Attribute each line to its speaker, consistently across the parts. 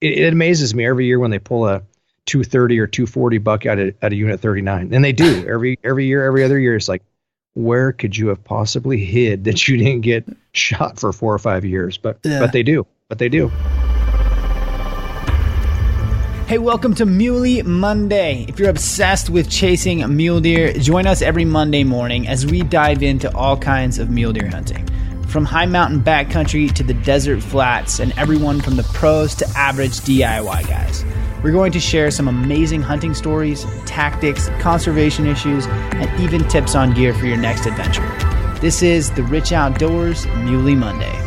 Speaker 1: it amazes me every year when they pull a 230 or 240 buck out of unit 39, and they do every year, every other year. It's like, where could you have possibly hid that you didn't get shot for 4 or 5 years? But they do.
Speaker 2: Hey, welcome to Muley Monday. If you're obsessed with chasing mule deer, join us every Monday morning as we dive into all kinds of mule deer hunting. From high mountain backcountry to the desert flats, and everyone from the pros to average DIY guys. We're going to share some amazing hunting stories, tactics, conservation issues, and even tips on gear for your next adventure. This is the Rich Outdoors Muley Monday.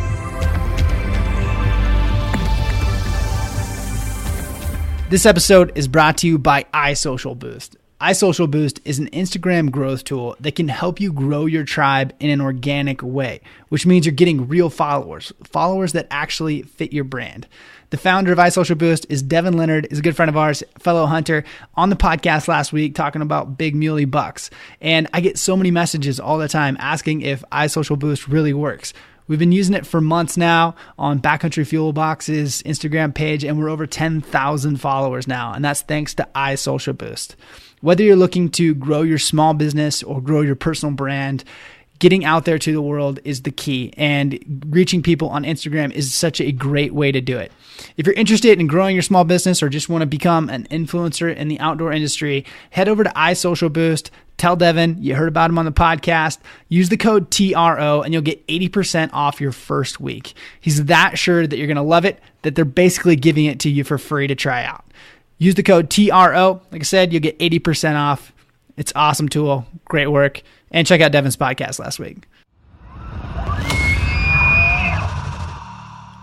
Speaker 2: This episode is brought to you by iSocialBoost. iSocialBoost is an Instagram growth tool that can help you grow your tribe in an organic way, which means you're getting real followers that actually fit your brand. The founder of iSocialBoost is Devin Leonard, is a good friend of ours, fellow hunter, on the podcast last week talking about big muley bucks. And I get so many messages all the time asking if iSocialBoost really works. We've been using it for months now on Backcountry Fuel Box's Instagram page, and we're over 10,000 followers now, and that's thanks to iSocialBoost. Whether you're looking to grow your small business or grow your personal brand, getting out there to the world is the key, and reaching people on Instagram is such a great way to do it. If you're interested in growing your small business or just want to become an influencer in the outdoor industry, head over to iSocialBoost. Tell Devin you heard about him on the podcast. Use the code TRO and you'll get 80% off your first week. He's that sure that you're going to love it, that they're basically giving it to you for free to try out. Use the code TRO. Like I said, you'll get 80% off. It's an awesome tool. Great work. And check out Devin's podcast last week.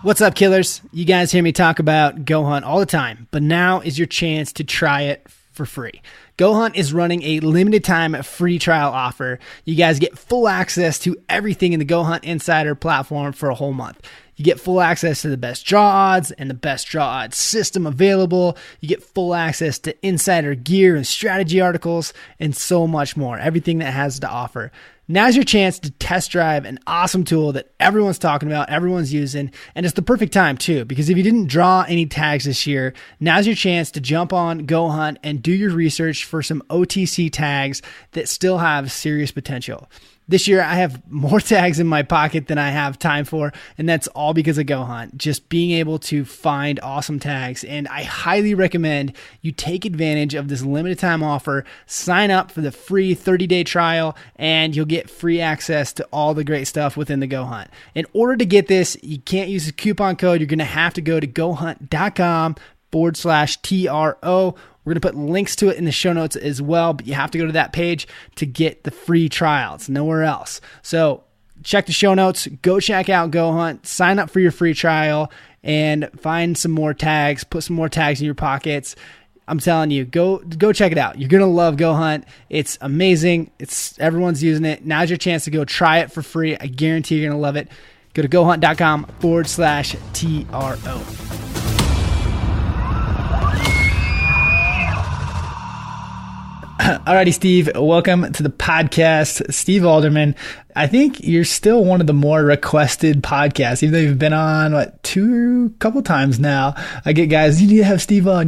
Speaker 2: What's up, killers? You guys hear me talk about Go Hunt all the time, but now is your chance to try it for free. Go Hunt is running a limited time free trial offer. You guys get full access to everything in the Go Hunt Insider platform for a whole month. You get full access to the best draw odds and the best draw odds system available. You get full access to insider gear and strategy articles and so much more. Everything that has to offer. Now's your chance to test drive an awesome tool that everyone's talking about, everyone's using, and it's the perfect time too, because if you didn't draw any tags this year, now's your chance to jump on Go Hunt and do your research for some OTC tags that still have serious potential. This year, I have more tags in my pocket than I have time for, and that's all because of Go Hunt. Just being able to find awesome tags, and I highly recommend you take advantage of this limited time offer. Sign up for the free 30-day trial, and you'll get free access to all the great stuff within the Go Hunt. In order to get this, you can't use a coupon code. You're going to have to go to gohunt.com/TRO. We're going to put links to it in the show notes as well, but you have to go to that page to get the free trial. It's nowhere else. So check the show notes, go check out Go Hunt, sign up for your free trial, and find some more tags, put some more tags in your pockets. I'm telling you, go check it out. You're going to love Go Hunt. It's amazing. Everyone's using it. Now's your chance to go try it for free. I guarantee you're going to love it. Go to gohunt.com/TRO. Alrighty, Steve, welcome to the podcast. Steve Alderman, I think you're still one of the more requested podcasts, even though you've been on, couple times now. I get guys, you need to have Steve on,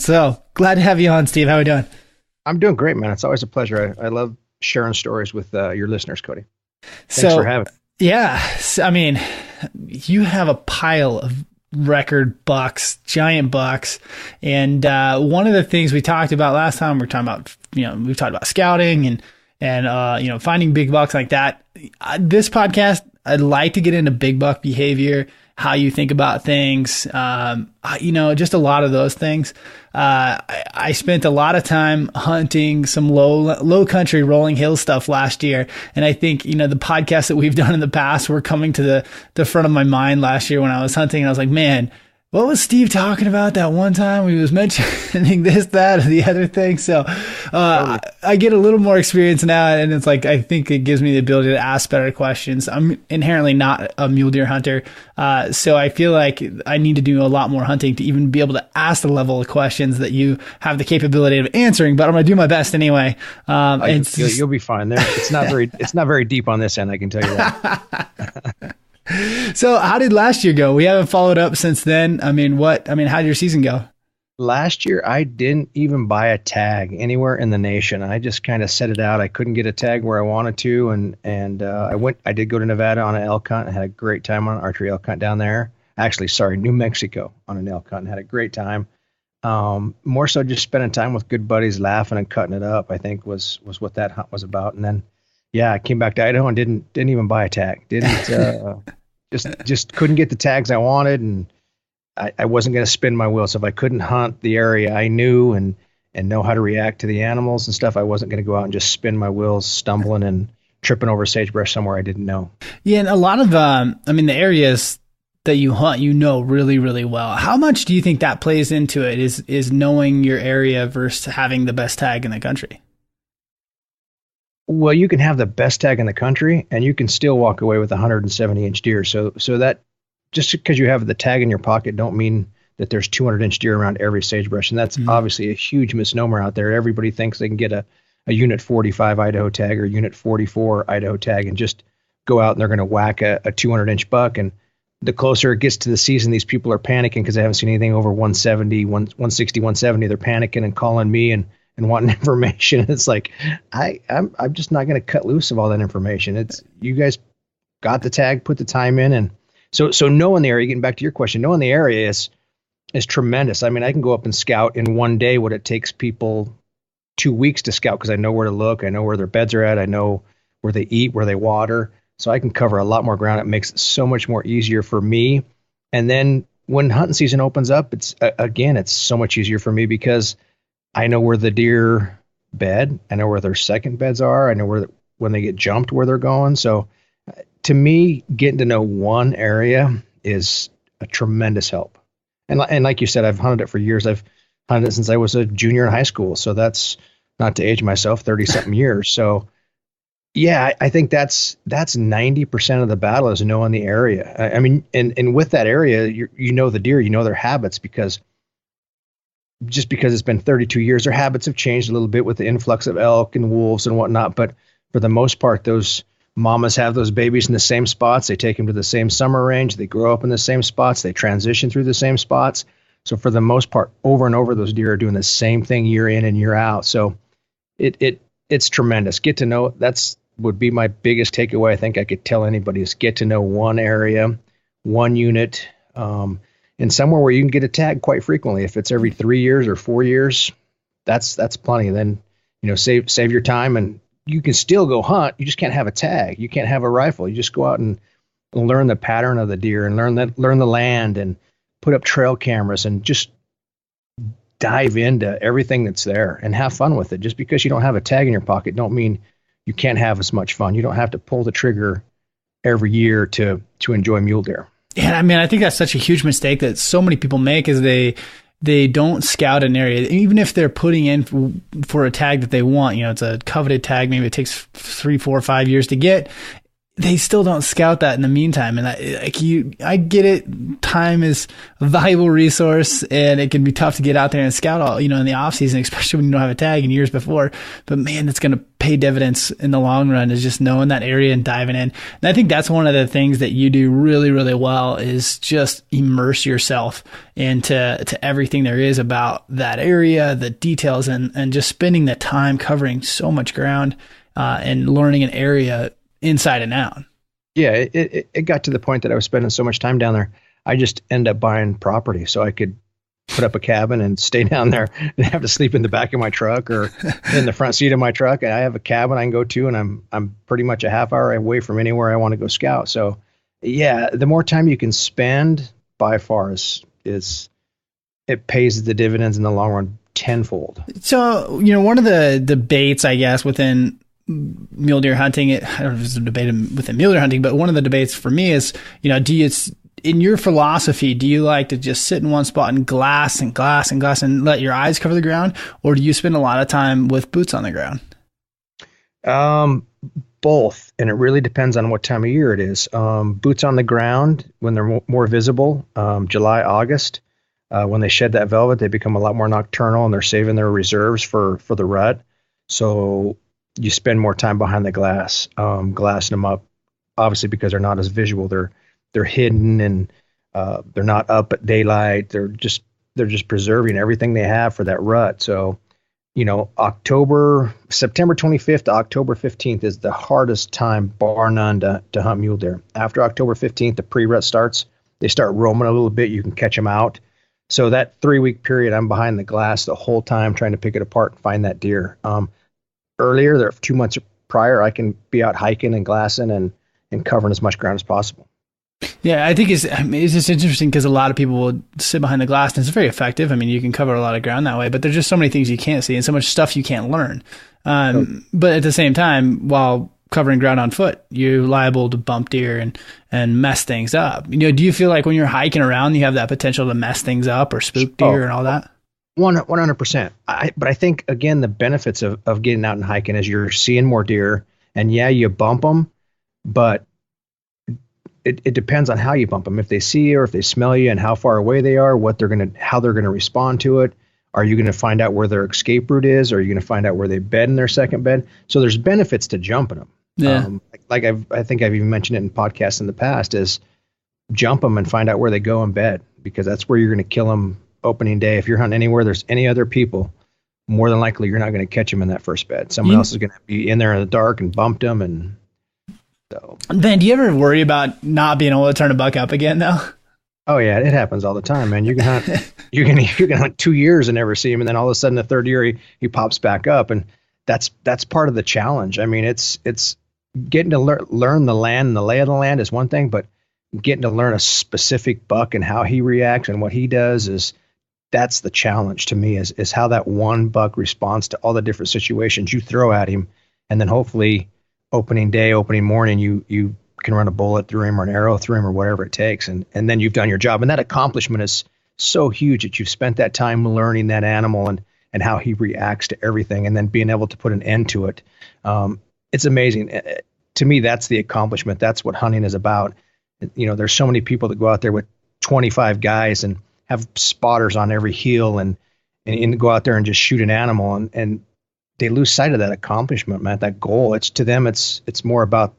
Speaker 2: So glad to have you on, Steve. How are we doing?
Speaker 1: I'm doing great, man. It's always a pleasure. I love sharing stories with your listeners, Cody. Thanks for having me. Yeah,
Speaker 2: I mean, you have a pile of record bucks, giant bucks. And one of the things we talked about last time, we've talked about scouting and finding big bucks like that. This podcast, I'd like to get into big buck behavior, how you think about things, just a lot of those things. I spent a lot of time hunting some low country rolling hill stuff last year. And I think, the podcasts that we've done in the past were coming to the front of my mind last year when I was hunting. And I was like, man, what was Steve talking about that one time? He was mentioning this, that, or the other thing. So I get a little more experience now, and it's like I think it gives me the ability to ask better questions. I'm inherently not a mule deer hunter, so I feel like I need to do a lot more hunting to even be able to ask the level of questions that you have the capability of answering. But I'm going to do my best anyway.
Speaker 1: You'll be fine there. It's not very deep on this end, I can tell you that.
Speaker 2: So how did last year go? We haven't followed up since then. How did your season go?
Speaker 1: Last year, I didn't even buy a tag anywhere in the nation. I just kind of set it out. I couldn't get a tag where I wanted to, and I did go to Nevada on an elk hunt. I had a great time on an archery elk hunt down there. Actually, sorry, New Mexico on an elk hunt. And had a great time. More so just spending time with good buddies, laughing and cutting it up, I think was what that hunt was about. And then, yeah, I came back to Idaho and didn't even buy a tag. Just couldn't get the tags I wanted, and I wasn't going to spin my wheels. If I couldn't hunt the area I knew and know how to react to the animals and stuff, I wasn't going to go out and just spin my wheels, stumbling and tripping over sagebrush somewhere I didn't know.
Speaker 2: Yeah, and a lot of the areas that you hunt, really, really well. How much do you think that plays into it? Is knowing your area versus having the best tag in the country?
Speaker 1: Well, you can have the best tag in the country, and you can still walk away with a 170-inch deer. So that just because you have the tag in your pocket don't mean that there's 200-inch deer around every sagebrush. And that's obviously a huge misnomer out there. Everybody thinks they can get a Unit 45 Idaho tag or Unit 44 Idaho tag and just go out and they're going to whack a 200-inch buck. And the closer it gets to the season, these people are panicking because they haven't seen anything over 170, 160, 170. They're panicking and calling me and wanting information. It's like, I'm just not going to cut loose of all that information. It's, you guys got the tag, put the time in. And so knowing the area, getting back to your question, knowing the area is tremendous. I mean, I can go up and scout in one day what it takes people 2 weeks to scout because I know where to look. I know where their beds are at. I know where they eat, where they water. So I can cover a lot more ground. It makes it so much more easier for me. And then when hunting season opens up, it's so much easier for me because I know where the deer bed. I know where their second beds are. I know when they get jumped, where they're going. So to me, getting to know one area is a tremendous help. And like you said, I've hunted it for years. I've hunted it since I was a junior in high school. So that's, not to age myself, 30 something years. So yeah, I think that's 90% of the battle is knowing the area. I mean, and with that area, you know the deer, you know their habits, because it's been 32 years, their habits have changed a little bit with the influx of elk and wolves and whatnot. But for the most part, those mamas have those babies in the same spots. They take them to the same summer range. They grow up in the same spots. They transition through the same spots. So for the most part, over and over, those deer are doing the same thing year in and year out. So it's tremendous. Get to know, would be my biggest takeaway. I think I could tell anybody is get to know one area, one unit, and somewhere where you can get a tag quite frequently. If it's every 3 years or 4 years, that's plenty. Then, save your time, and you can still go hunt. You just can't have a tag. You can't have a rifle. You just go out and learn the pattern of the deer and learn the land and put up trail cameras and just dive into everything that's there and have fun with it. Just because you don't have a tag in your pocket don't mean you can't have as much fun. You don't have to pull the trigger every year to enjoy mule deer.
Speaker 2: Yeah, I mean, I think that's such a huge mistake that so many people make is they don't scout an area. Even if they're putting in for a tag that they want, it's a coveted tag, maybe it takes 3, 4, 5 years to get, they still don't scout that in the meantime. And I get it. Time is a valuable resource, and it can be tough to get out there and scout all, in the off season, especially when you don't have a tag in years before. But man, it's going to pay dividends in the long run, is just knowing that area and diving in. And I think that's one of the things that you do really, really well, is just immerse yourself into everything there is about that area, the details, and just spending the time covering so much ground, and learning an area inside and out.
Speaker 1: Yeah, it got to the point that I was spending so much time down there, I just end up buying property so I could put up a cabin and stay down there and have to sleep in the back of my truck or in the front seat of my truck. And I have a cabin I can go to, and I'm pretty much a half hour away from anywhere I want to go scout. So yeah, the more time you can spend, by far is it pays the dividends in the long run tenfold. So,
Speaker 2: one of the debates, I guess, within mule deer hunting, I don't know if it's a debate within mule deer hunting, but one of the debates for me is, in your philosophy, do you like to just sit in one spot and glass and let your eyes cover the ground? Or do you spend a lot of time with boots on the ground?
Speaker 1: Both. And it really depends on what time of year it is. Boots on the ground, when they're more visible, July, August, when they shed that velvet, they become a lot more nocturnal, and they're saving their reserves for the rut. So you spend more time behind the glass, glassing them up, obviously, because they're not as visual. They're they're hidden and they're not up at daylight. They're just preserving everything they have for that rut. So, September 25th to October 15th is the hardest time, bar none, to hunt mule deer. After October 15th, the pre-rut starts. They start roaming a little bit. You can catch them out. So that 3-week period, I'm behind the glass the whole time trying to pick it apart and find that deer. Earlier, there 2 months prior, I can be out hiking and glassing and covering as much ground as possible.
Speaker 2: Yeah, I think it's just interesting because a lot of people will sit behind the glass and it's very effective. I mean, you can cover a lot of ground that way, but there's just so many things you can't see and so much stuff you can't learn. But at the same time, while covering ground on foot, you're liable to bump deer and mess things up. Do you feel like when you're hiking around, you have that potential to mess things up or spook deer and all that?
Speaker 1: 100%. But I think, again, the benefits of getting out and hiking is you're seeing more deer, and yeah, you bump them, but it depends on how you bump them. If they see you or if they smell you and how far away they are, how they're going to respond to it. Are you going to find out where their escape route is? Or are you going to find out where they bed in their second bed? So there's benefits to jumping them.
Speaker 2: Yeah.
Speaker 1: I think I've even mentioned it in podcasts in the past is jump them and find out where they go in bed, because that's where you're going to kill them opening day. If you're hunting anywhere there's any other people, more than likely you're not going to catch them in that first bed. Someone else is going to be in there in the dark and bumped them. And so,
Speaker 2: Ben, do you ever worry about not being able to turn a buck up again though?
Speaker 1: Oh yeah, it happens all the time, man. You can hunt, you can hunt 2 years and never see him, and then all of a sudden the third year he pops back up, and that's part of the challenge. I mean, it's getting to learn the land and the lay of the land is one thing, but getting to learn a specific buck and how he reacts and what he does that's the challenge to me is how that one buck responds to all the different situations you throw at him, and then hopefully opening day, opening morning, you can run a bullet through him or an arrow through him or whatever it takes. And then you've done your job. And that accomplishment is so huge that you've spent that time learning that animal and how he reacts to everything, and then being able to put an end to it. It's amazing. To me, that's the accomplishment. That's what hunting is about. There's so many people that go out there with 25 guys and have spotters on every heel and go out there and just shoot an animal. And they lose sight of that accomplishment, man, that goal. To them, it's more about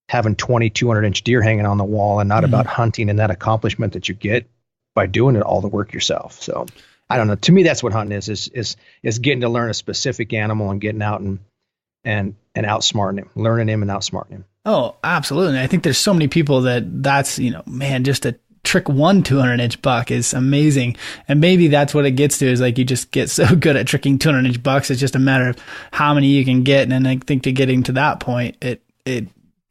Speaker 1: having 200-inch deer hanging on the wall and not about hunting and that accomplishment that you get by doing it all the work yourself. So I don't know. To me, that's what hunting is getting to learn a specific animal and getting out and outsmarting him, learning him and outsmarting him.
Speaker 2: Oh, absolutely. I think there's so many people that's, man, just to trick one 200-inch buck is amazing. And maybe that's what it gets to, is like you just get so good at tricking 200-inch bucks. It's just a matter of how many you can get. And I think to getting to that point, it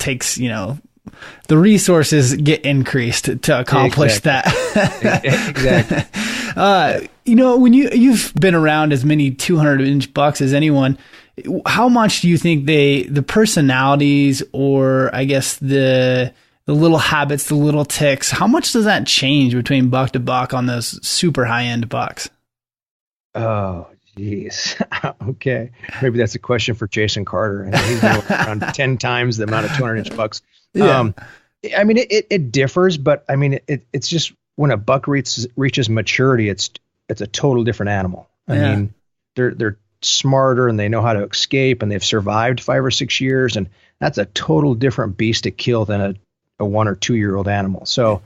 Speaker 2: takes, the resources get increased to accomplish that.
Speaker 1: Exactly.
Speaker 2: When you've been around as many 200-inch bucks as anyone, how much do you think the personalities, or I guess the little habits, the little ticks, how much does that change between buck to buck on those super high end bucks? Oh,
Speaker 1: geez. Okay. Maybe that's a question for Jason Carter. And he's been around 10 times the amount of 200-inch bucks.
Speaker 2: Yeah.
Speaker 1: I mean, it differs, but I mean, it's just when a buck reaches maturity, it's a total different animal. I mean, they're smarter and they know how to escape, and they've survived 5 or 6 years. And that's a total different beast to kill than a 1 or 2 year old animal. So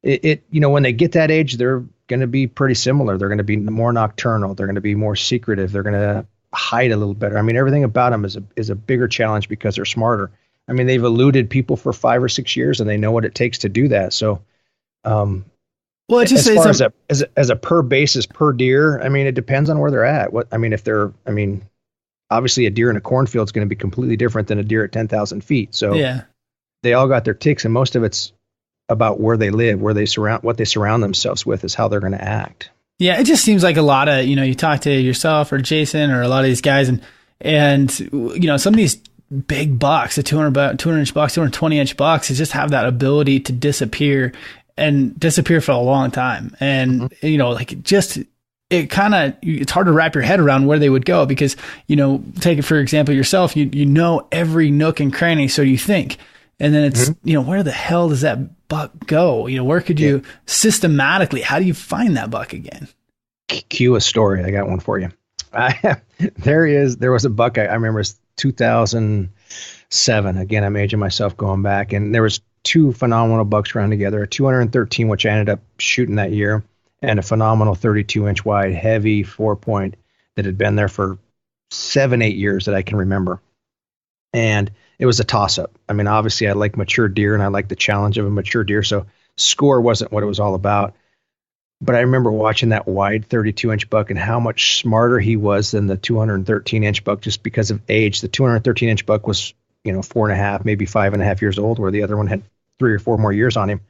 Speaker 1: when they get that age, they're going to be pretty similar. They're going to be more nocturnal. They're going to be more secretive. They're going to hide a little better. I mean, everything about them is a bigger challenge because they're smarter. I mean, they've eluded people for 5 or 6 years, and they know what it takes to do that. So,
Speaker 2: well,
Speaker 1: as far as a per basis per deer, I mean, it depends on where they're at. Obviously a deer in a cornfield is going to be completely different than a deer at 10,000 feet. So yeah, they all got their ticks, and most of it's about where they live, what they surround themselves with is how they're going to act.
Speaker 2: Yeah. It just seems like a lot of, you talk to yourself or Jason or a lot of these guys and some of these big bucks, the 200-inch bucks, 220-inch bucks, just have that ability to disappear for a long time. And, it's hard to wrap your head around where they would go because, take it for example, yourself, you know every nook and cranny. So you think, and then it's, where the hell does that buck go? Where could you systematically, how do you find that buck again?
Speaker 1: Cue a story. I got one for you. There was a buck. I remember it's 2007. Again, I'm aging myself going back, and there was two phenomenal bucks ran together, a 213, which I ended up shooting that year, and a phenomenal 32-inch wide heavy 4-point that had been there for 7-8 years that I can remember. And it was a toss-up. I mean, obviously I like mature deer and I like the challenge of a mature deer, so score wasn't what it was all about. But I remember watching that wide 32-inch buck and how much smarter he was than the 213-inch buck just because of age. The 213-inch buck was, 4.5, maybe 5.5 years old, where the other one had 3 or 4 more years on him.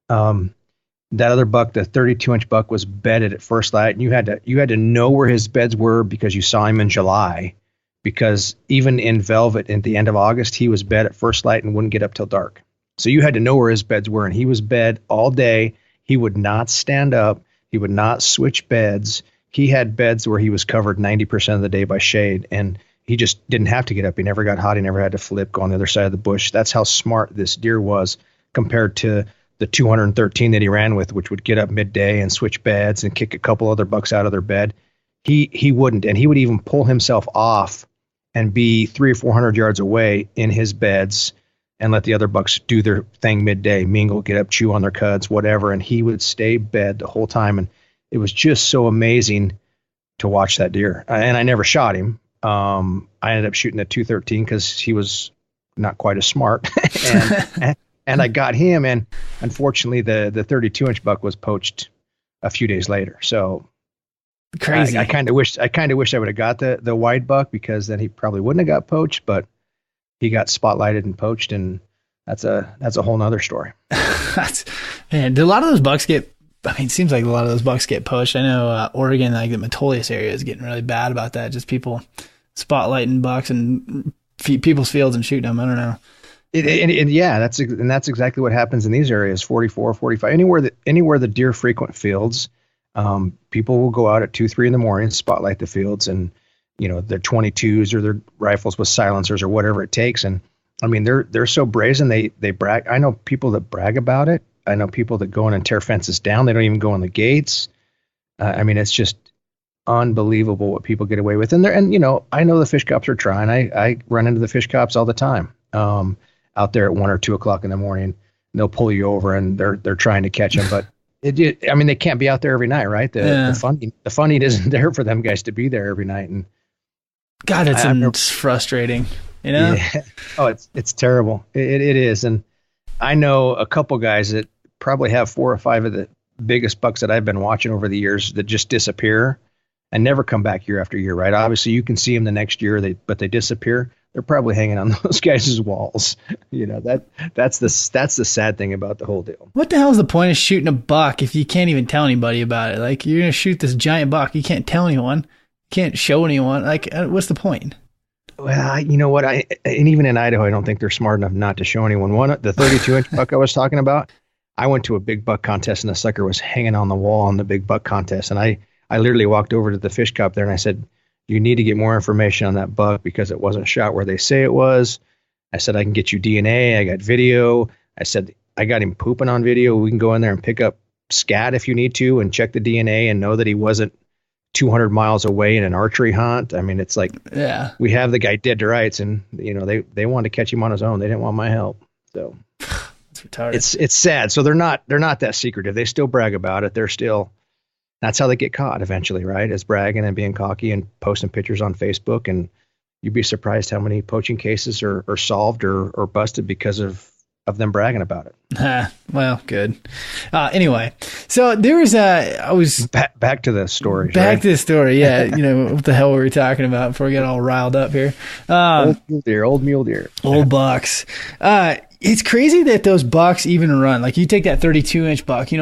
Speaker 1: That other buck, the 32-inch buck, was bedded at first light, and you had to know where his beds were because you saw him in July. Because even in velvet at the end of August, he was bed at first light and wouldn't get up till dark. So you had to know where his beds were, and he was bed all day. He would not stand up. He would not switch beds. He had beds where he was covered 90% of the day by shade, and he just didn't have to get up. He never got hot. He never had to flip, go on the other side of the bush. That's how smart this deer was compared to the 213 that he ran with, which would get up midday and switch beds and kick a couple other bucks out of their bed. He wouldn't, and he would even pull himself off and be 300 or 400 yards away in his beds and let the other bucks do their thing midday, mingle, get up, chew on their cuds, whatever. And he would stay bed the whole time. And it was just so amazing to watch that deer. And I never shot him. I ended up shooting at 213 because he was not quite as smart. and I got him. And unfortunately, the 32-inch buck was poached a few days later. So
Speaker 2: crazy.
Speaker 1: I kind of wish I would have got the wide buck, because then he probably wouldn't have got poached, but he got spotlighted and poached, and that's a whole nother story.
Speaker 2: Man, do a lot of those bucks get, it seems like a lot of those bucks get poached. I know Oregon, like the Metolius area, is getting really bad about that. Just people spotlighting bucks and people's fields and shooting them. I don't know. That's exactly what happens in these areas. 44, 45, anywhere the deer frequent fields. People will go out at 2-3 in the morning, spotlight the fields, and their 22s or their rifles with silencers or whatever it takes. And I mean, they're so brazen. They brag. I know people that brag about it. I know people that go in and tear fences down. They don't even go in the gates. I mean, it's just unbelievable what people get away with. And I know the fish cops are trying. I run into the fish cops all the time. Out there at 1 or 2 o'clock in the morning, they'll pull you over and they're trying to catch them, but they can't be out there every night, right? The funding isn't there for them guys to be there every night. And God, it's frustrating, Yeah.
Speaker 1: Oh, it's terrible. It is. And I know a couple guys that probably have 4 or 5 of the biggest bucks that I've been watching over the years that just disappear and never come back year after year, right? Obviously you can see them the next year, but they disappear. They're probably hanging on those guys' walls. That's the sad thing about the whole deal.
Speaker 2: What the hell is the point of shooting a buck if you can't even tell anybody about it? Like, you're going to shoot this giant buck. You can't tell anyone. You can't show anyone. Like, what's the point?
Speaker 1: Well, you know what? And even in Idaho, I don't think they're smart enough not to show anyone. The 32-inch buck I was talking about, I went to a big buck contest and the sucker was hanging on the wall on the big buck contest. And I literally walked over to the fish cop there and I said, you need to get more information on that buck because it wasn't shot where they say it was. I said, I can get you DNA. I got video. I said, I got him pooping on video. We can go in there and pick up scat if you need to and check the DNA and know that he wasn't 200 miles away in an archery hunt. I mean, it's like, we have the guy dead to rights, and they wanted to catch him on his own. They didn't want my help. So
Speaker 2: it's retarded.
Speaker 1: It's sad. So they're not that secretive. They still brag about it. That's how they get caught eventually, right? Is bragging and being cocky and posting pictures on Facebook. And you'd be surprised how many poaching cases are solved or busted because of them bragging about it.
Speaker 2: Well, good. Anyway, so there was
Speaker 1: back to the story.
Speaker 2: To the story. Yeah. What the hell were we talking about before we got all riled up here?
Speaker 1: Old mule deer.
Speaker 2: Old bucks. It's crazy that those bucks even run. Like, you take that 32-inch buck,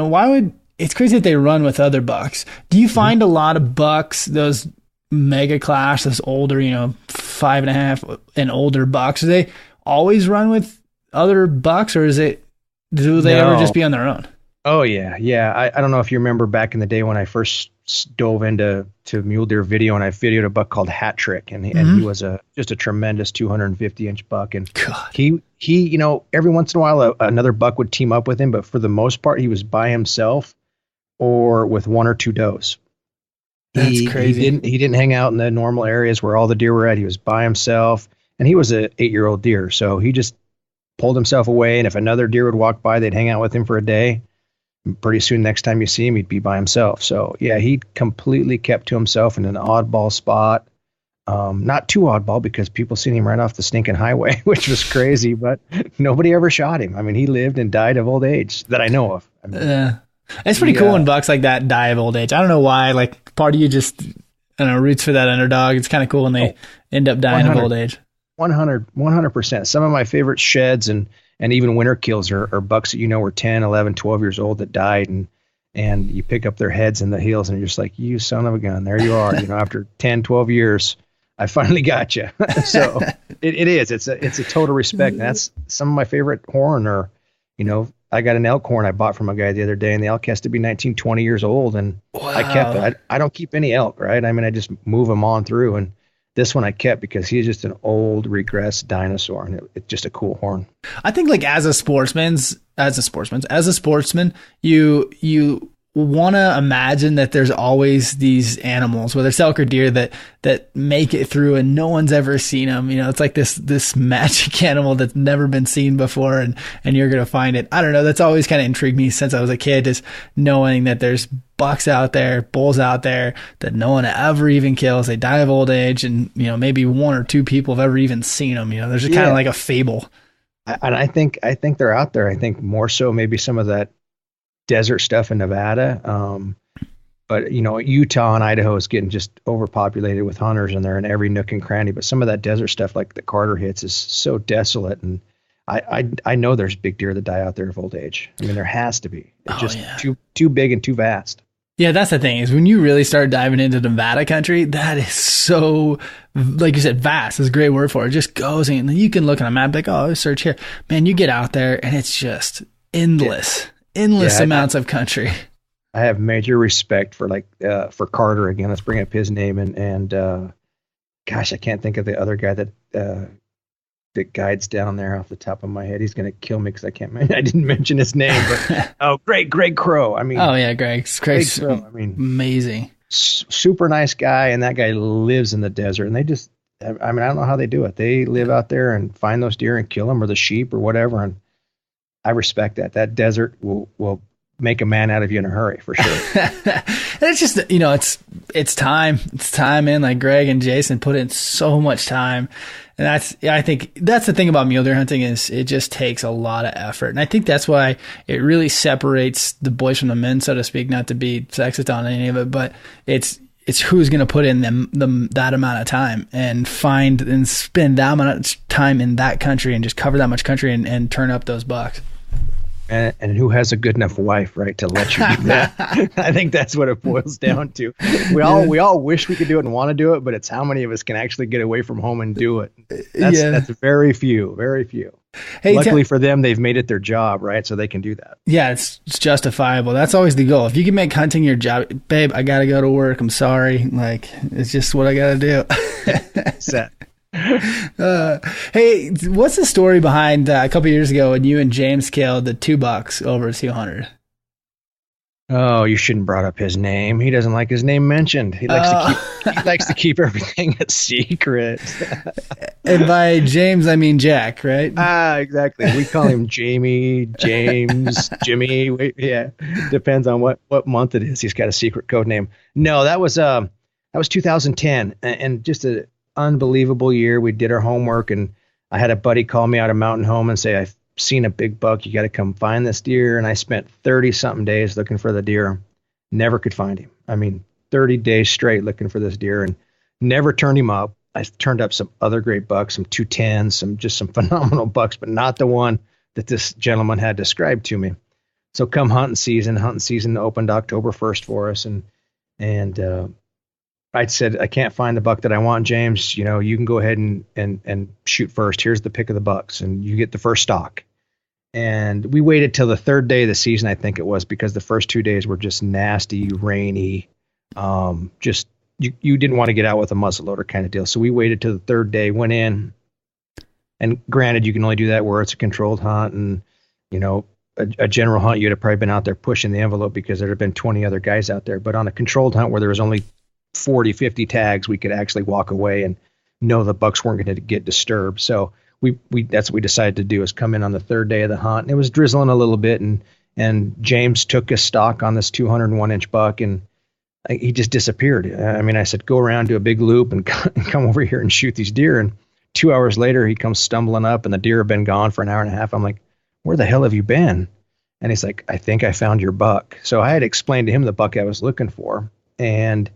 Speaker 2: it's crazy that they run with other bucks. Do you find a lot of bucks, those mega class, those older, 5.5 and older bucks, do they always run with other bucks, or do they ever just be on their own? Oh yeah. I don't know if you remember back in the day when I first dove into mule deer video, and I videoed a buck called Hat Trick, and he was just a tremendous 250-inch buck, and God. He every once in a while another buck would team up with him, but for the most part he was by himself or with 1 or 2 does. That's crazy.
Speaker 1: He didn't hang out in the normal areas where all the deer were at. He was by himself, and he was a 8-year-old deer, so he just pulled himself away. And if another deer would walk by, they'd hang out with him for a day. And pretty soon, next time you see him, he'd be by himself. So yeah, he completely kept to himself in an oddball spot. Not too oddball because people seen him right off the stinking highway, which was crazy, but nobody ever shot him. I mean, he lived and died of old age that I know of. I mean,
Speaker 2: it's pretty cool when bucks like that die of old age. I don't know why. Like, part of you just, I don't know, roots for that underdog. It's kind of cool when they end up dying of old age.
Speaker 1: 100%. Some of my favorite sheds and even winter kills are bucks that were 10, 11, 12 years old that died, and you pick up their heads and the heels and you're just like, you son of a gun, there you are. After 10, 12 years, I finally got you. So it's a total respect. And that's some of my favorite horn, or, I got an elk horn I bought from a guy the other day, and the elk has to be 19, 20 years old. And wow. I kept it. I don't keep any elk, right? I mean, I just move them on through. And this one I kept because he's just an old regressed dinosaur, and it's just a cool horn.
Speaker 2: I think, like, as a sportsman, you want to imagine that there's always these animals, whether it's elk or deer, that make it through and no one's ever seen them. It's like this magic animal that's never been seen before, and you're going to find it. I don't know. That's always kind of intrigued me since I was a kid, just knowing that there's bucks out there, bulls out there that no one ever even kills. They die of old age, and, maybe one or two people have ever even seen them. There's kind of like a fable.
Speaker 1: And I think they're out there. I think more so maybe some of that desert stuff in Nevada. But Utah and Idaho is getting just overpopulated with hunters, and they're in every nook and cranny. But some of that desert stuff, like the Carter hits, is so desolate. And I know there's big deer that die out there of old age. I mean, there has to be. It's just too big and too vast. Yeah,
Speaker 2: that's the thing, is when you really start diving into Nevada country, that is so, like you said, vast is a great word for it. It just goes in, and you can look on a map like, oh, search here. Man, you get out there and it's just endless. Endless amounts of country.
Speaker 1: I have major respect for for Carter again. Let's bring up his name and gosh, I can't think of the other guy that guides down there off the top of my head. He's gonna kill me because I didn't mention his name. But Greg Crow. I mean,
Speaker 2: Greg Crow. I mean, amazing,
Speaker 1: super nice guy, and that guy lives in the desert. And they just, I mean, I don't know how they do it. They live out there and find those deer and kill them, or the sheep or whatever, and I respect that. That desert will make a man out of you in a hurry, for sure.
Speaker 2: It's just, it's time. It's time in. Like, Greg and Jason put in so much time. And I think that's the thing about mule deer hunting, is it just takes a lot of effort. And I think that's why it really separates the boys from the men, so to speak, not to be sexist on any of it, but it's who's going to put in that amount of time and find and spend that amount of time in that country and just cover that much country and turn up those bucks.
Speaker 1: And who has a good enough wife, right, to let you do that? I think that's what it boils down to. We all wish we could do it and want to do it, but it's how many of us can actually get away from home and do it. That's very few. Hey, luckily for them, they've made it their job, right? So they can do that.
Speaker 2: Yeah, it's justifiable. That's always the goal. If you can make hunting your job, babe, I got to go to work. I'm sorry. Like, it's just what I got to do.
Speaker 1: Set.
Speaker 2: Hey, what's the story behind a couple of years ago when you and James killed the 2 bucks over 200?
Speaker 1: Oh, you shouldn't brought up his name. He doesn't like his name mentioned. He likes to keep everything a secret.
Speaker 2: And by James, I mean Jack, right?
Speaker 1: Exactly. We call him Jamie, James, Jimmy. Yeah, depends on what month it is. He's got a secret code name. No, that was 2010, and just an unbelievable year. We did our homework, and I had a buddy call me out of Mountain Home and say, I've seen a big buck. You got to come find this deer. And I spent 30 something days looking for the deer. Never could find him. I mean, 30 days straight looking for this deer, and never turned him up. I turned up some other great bucks, some 210s, some phenomenal bucks, but not the one that this gentleman had described to me. So come hunting season opened October 1st for us. And I said, I can't find the buck that I want, James. You can go ahead and shoot first. Here's the pick of the bucks, and you get the first stock. And we waited till the 3rd day of the season, I think it was, because the first 2 days were just nasty, rainy. Just you didn't want to get out with a muzzleloader kind of deal. So we waited till the 3rd day, went in, and granted, you can only do that where it's a controlled hunt, and a general hunt, you'd have probably been out there pushing the envelope because there'd have been 20 other guys out there. But on a controlled hunt where there was only 40, 50 tags, we could actually walk away and know the bucks weren't going to get disturbed. So we that's what we decided to do, is come in on the third day of the hunt. And it was drizzling a little bit, and James took a stock on this 201-inch buck, and he just disappeared. I mean, I said, go around, do a big loop, and come over here and shoot these deer. And 2 hours later, he comes stumbling up, and the deer have been gone for an hour and a half. I'm like, where the hell have you been? And he's like, I think I found your buck. So I had explained to him the buck I was looking for. And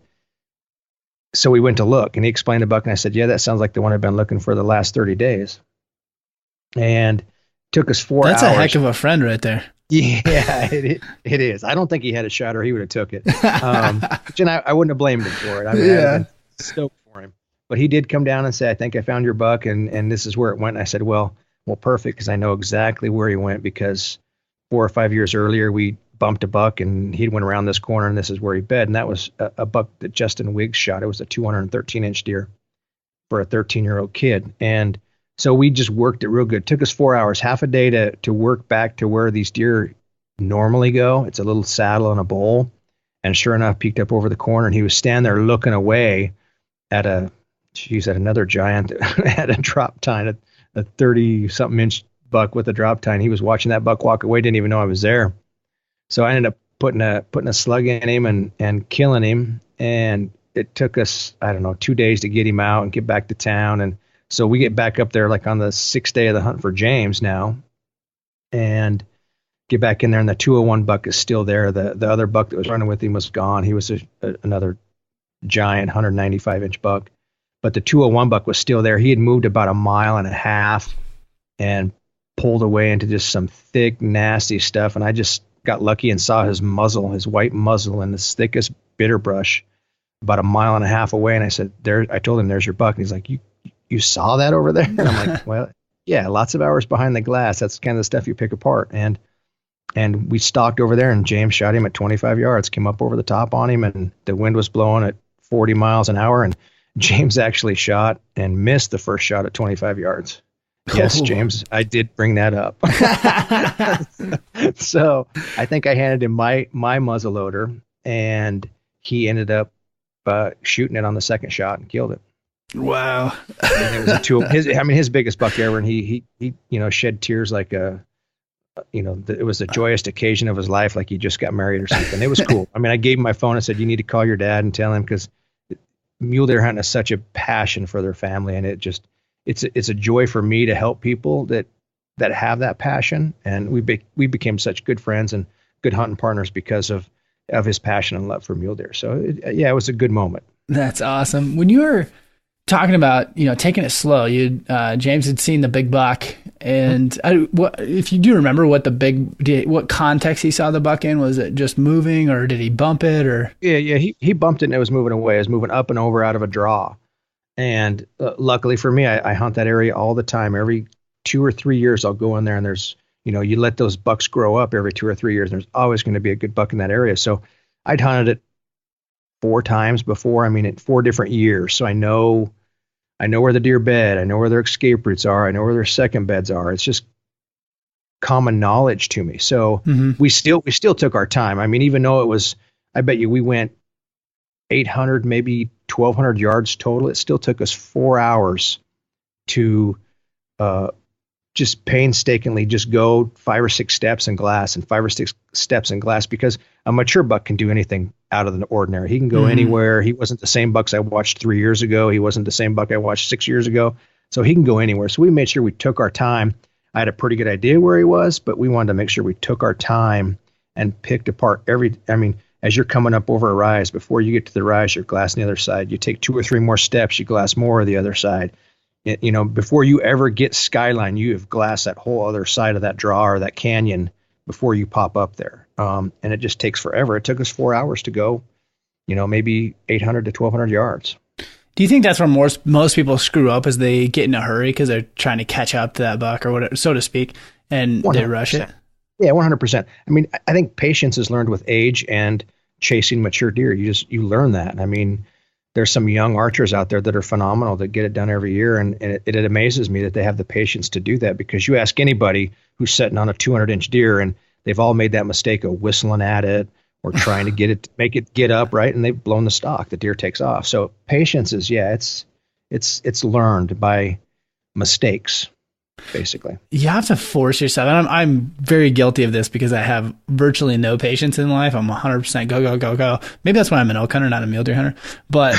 Speaker 1: so we went to look, and he explained the buck, and I said, yeah, that sounds like the one I've been looking for the last 30 days. And took us 4 hours.
Speaker 2: That's a heck of a friend right there.
Speaker 1: Yeah, it is. I don't think he had a shot, or he would have took it. And I wouldn't have blamed him for it. I mean, I'd been stoked for him. But he did come down and say, I think I found your buck, and this is where it went. And I said, well, perfect, because I know exactly where he went, because 4 or 5 years earlier, we bumped a buck, and he went around this corner, and this is where he bed. And that was a buck that Justin Wiggs shot. It was a 213-inch deer for a 13-year-old kid. And so we just worked it real good. It took us 4 hours, half a day to work back to where these deer normally go. It's a little saddle and a bowl. And sure enough, peeked up over the corner, and he was standing there looking away at another giant that had a drop tine, a 30-something-inch buck with a drop tine. He was watching that buck walk away, didn't even know I was there. So I ended up putting a slug in him and killing him. And it took us, 2 days to get him out and get back to town. And so we get back up there like on the 6th day of the hunt for James now, and get back in there, and the 201 buck is still there. The other buck that was running with him was gone. He was another giant 195-inch buck, but the 201 buck was still there. He had moved about 1.5 miles and pulled away into just some thick, nasty stuff. And I just got lucky and saw his muzzle, his white muzzle, and this thickest bitter brush about 1.5 miles away. And I said, I told him, there's your buck. And he's like, you saw that over there? And I'm like, well, yeah, lots of hours behind the glass. That's kind of the stuff you pick apart. And we stalked over there, and James shot him at 25 yards, came up over the top on him, and the wind was blowing at 40 miles an hour. And James actually shot and missed the first shot at 25 yards. Yes, James, I did bring that up. So I think I handed him my muzzle loader, and he ended up shooting it on the second shot and killed it.
Speaker 2: Wow.
Speaker 1: And it was his biggest buck ever. And he shed tears like it was the joyous occasion of his life. Like he just got married or something. It was cool. I mean, I gave him my phone. I said, you need to call your dad and tell him, because mule deer hunting is such a passion for their family. And it's a joy for me to help people that have that passion. And we became such good friends and good hunting partners because of his passion and love for mule deer. So it was a good moment. That's
Speaker 2: awesome. When you were talking about, taking it slow, James had seen the big buck, and if you do remember what context he saw the buck in, was it just moving, or did he bump it, or?
Speaker 1: Yeah. He bumped it, and it was moving away. It was moving up and over out of a draw. And luckily for me, I hunt that area all the time. Every 2 or 3 years, I'll go in there, and there's, you let those bucks grow up every 2 or 3 years, and there's always going to be a good buck in that area. So I'd hunted it 4 times before. I mean, in 4 different years. So I know where the deer bed. I know where their escape routes are. I know where their second beds are. It's just common knowledge to me. So we still took our time. I mean, even though it was, I bet you we went 800, maybe 1,200 yards total. It still took us 4 hours to just painstakingly just go 5 or 6 steps in glass and 5 or 6 steps in glass, because a mature buck can do anything out of the ordinary. He can go anywhere. He wasn't the same bucks I watched 3 years ago. He wasn't the same buck I watched 6 years ago. So he can go anywhere. So we made sure we took our time. I had a pretty good idea where he was, but we wanted to make sure we took our time and picked apart as you're coming up over a rise, before you get to the rise, you're glassing the other side. You take 2 or 3 more steps, you glass more of the other side. Before you ever get skyline, you have glassed that whole other side of that draw or that canyon before you pop up there. And it just takes forever. It took us 4 hours to go, maybe 800 to 1,200 yards.
Speaker 2: Do you think that's where most people screw up, as they get in a hurry because they're trying to catch up to that buck, or whatever, so to speak, and 100%. They rush it?
Speaker 1: Yeah, 100%. I mean, I think patience is learned with age and chasing mature deer. You learn that. I mean, there's some young archers out there that are phenomenal that get it done every year. And it amazes me that they have the patience to do that, because you ask anybody who's sitting on a 200-inch deer, and they've all made that mistake of whistling at it or trying to make it get up, right? And they've blown the stock. The deer takes off. So patience is, it's learned by mistakes. basically.
Speaker 2: You have to force yourself. And I'm very guilty of this because I have virtually no patience in life. I'm 100% go, go, go, go. Maybe that's why I'm an elk hunter, not a mule deer hunter. But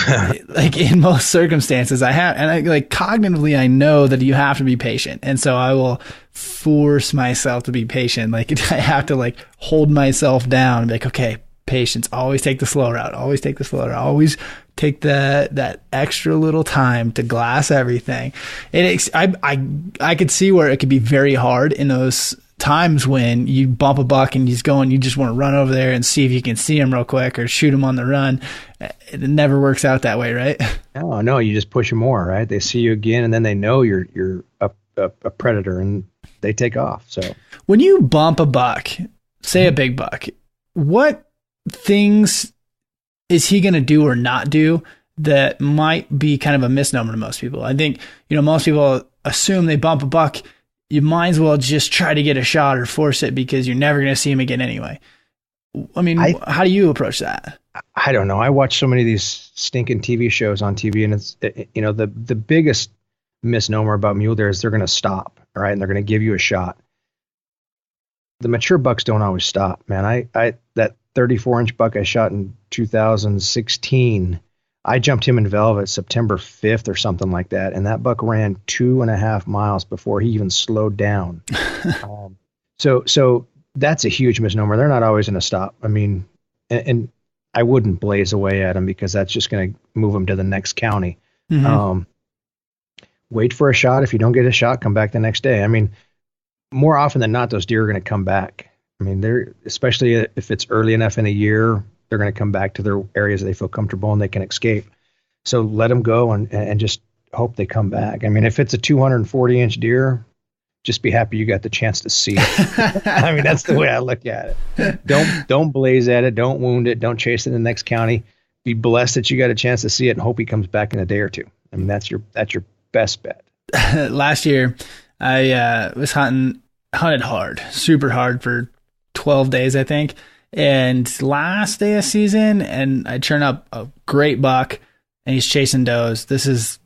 Speaker 2: like in most circumstances, I have, and I like cognitively, I know that you have to be patient. And so I will force myself to be patient. Like I have to like hold myself down and be like, okay, patience, always take the slow route, always take the slow route, always take that extra little time to glass everything. I could see where it could be very hard in those times when you bump a buck and you just want to run over there and see if you can see him real quick or shoot him on the run. It never works out that way, right?
Speaker 1: No, you just push them more, right? They see you again and then they know you're a predator and they take off. So
Speaker 2: when you bump a buck, say a big buck, what things is he going to do or not do that might be kind of a misnomer to most people? I think, most people assume they bump a buck, you might as well just try to get a shot or force it because you're never going to see him again anyway. I mean, how do you approach that?
Speaker 1: I don't know. I watch so many of these stinking TV shows on TV, and it's, the biggest misnomer about mule deer is they're going to stop, right? And they're going to give you a shot. The mature bucks don't always stop, man. That 34-inch buck I shot in 2016, I jumped him in velvet September 5th or something like that. And that buck ran 2.5 miles before he even slowed down. So that's a huge misnomer. They're not always going to stop. I mean, and I wouldn't blaze away at them because that's just going to move them to the next county. Mm-hmm. Wait for a shot. If you don't get a shot, come back the next day. I mean, more often than not, those deer are going to come back. I mean, especially if it's early enough in the year, they're going to come back to their areas that they feel comfortable and they can escape. So let them go and just hope they come back. I mean, if it's a 240-inch deer, just be happy you got the chance to see it. I mean, that's the way I look at it. Don't blaze at it. Don't wound it. Don't chase it in the next county. Be blessed that you got a chance to see it and hope he comes back in a day or two. I mean, that's your best bet.
Speaker 2: Last year, I was hunted hard, super hard for 12 days, I think. And last day of season, and I turn up a great buck and he's chasing does. This is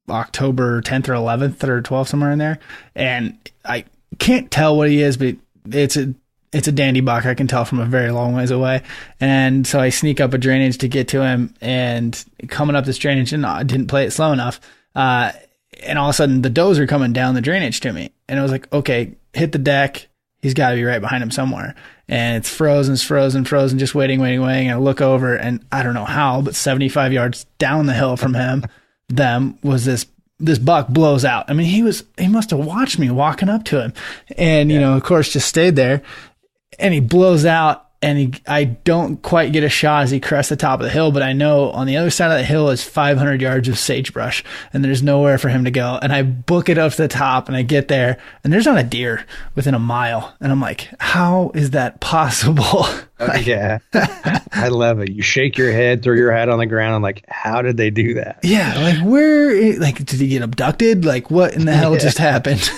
Speaker 2: October 10th or 11th or 12th, somewhere in there. And I can't tell what he is, but it's a dandy buck. I can tell from a very long ways away. And so I sneak up a drainage to get to him, and coming up this drainage, and I didn't play it slow enough. And all of a sudden the does are coming down the drainage to me. And I was like, okay, hit the deck. He's got to be right behind him somewhere. And it's frozen, just waiting. And I look over, and I don't know how, but 75 yards down the hill from them was this buck blows out. I mean, he must have watched me walking up to him, and, of course, just stayed there, and he blows out. And I don't quite get a shot as he crests the top of the hill, but I know on the other side of the hill is 500 yards of sagebrush, and there's nowhere for him to go. And I book it up to the top, and I get there, and there's not a deer within a mile. And I'm like, how is that possible?
Speaker 1: Yeah, I love it. You shake your head, throw your hat on the ground. I'm like, how did they do that?
Speaker 2: Yeah, like did he get abducted? Like, what in the hell just happened?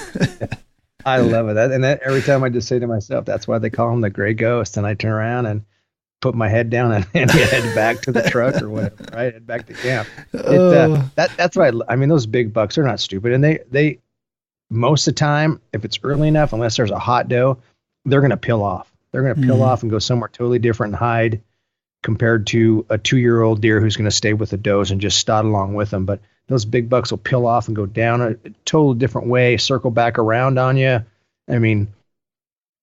Speaker 1: I love it. And every time I just say to myself, that's why they call him the gray ghost. And I turn around and put my head down and head back to the truck or whatever, right? Head back to camp. That's why I mean, those big bucks are not stupid. And they most of the time, if it's early enough, unless there's a hot doe, they're going to peel off. They're going to peel off and go somewhere totally different and hide, compared to a 2-year-old deer who's going to stay with the does and just stot along with them. But those big bucks will peel off and go down a totally different way, circle back around on you. I mean,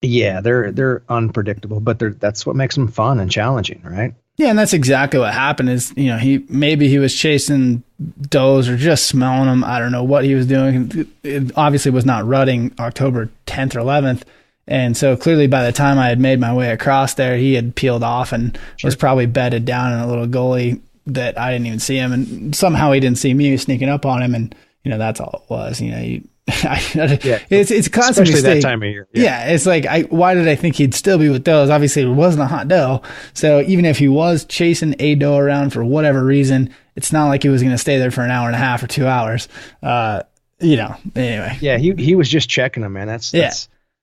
Speaker 1: yeah, they're unpredictable, but that's what makes them fun and challenging, right?
Speaker 2: Yeah, and that's exactly what happened. Is he was chasing does or just smelling them. I don't know what he was doing. It obviously was not rutting October 10th or 11th. And so clearly by the time I had made my way across there, he had peeled off and was probably bedded down in a little gully that I didn't even see him. And somehow he didn't see me sneaking up on him. And, that's all it was. It's a constant
Speaker 1: especially
Speaker 2: mistake.
Speaker 1: That time of year.
Speaker 2: Yeah, it's like, why did I think he'd still be with does? Obviously, it wasn't a hot doe. So even if he was chasing a doe around for whatever reason, it's not like he was going to stay there for an hour and a half or 2 hours. Anyway.
Speaker 1: Yeah, he was just checking him, man. That's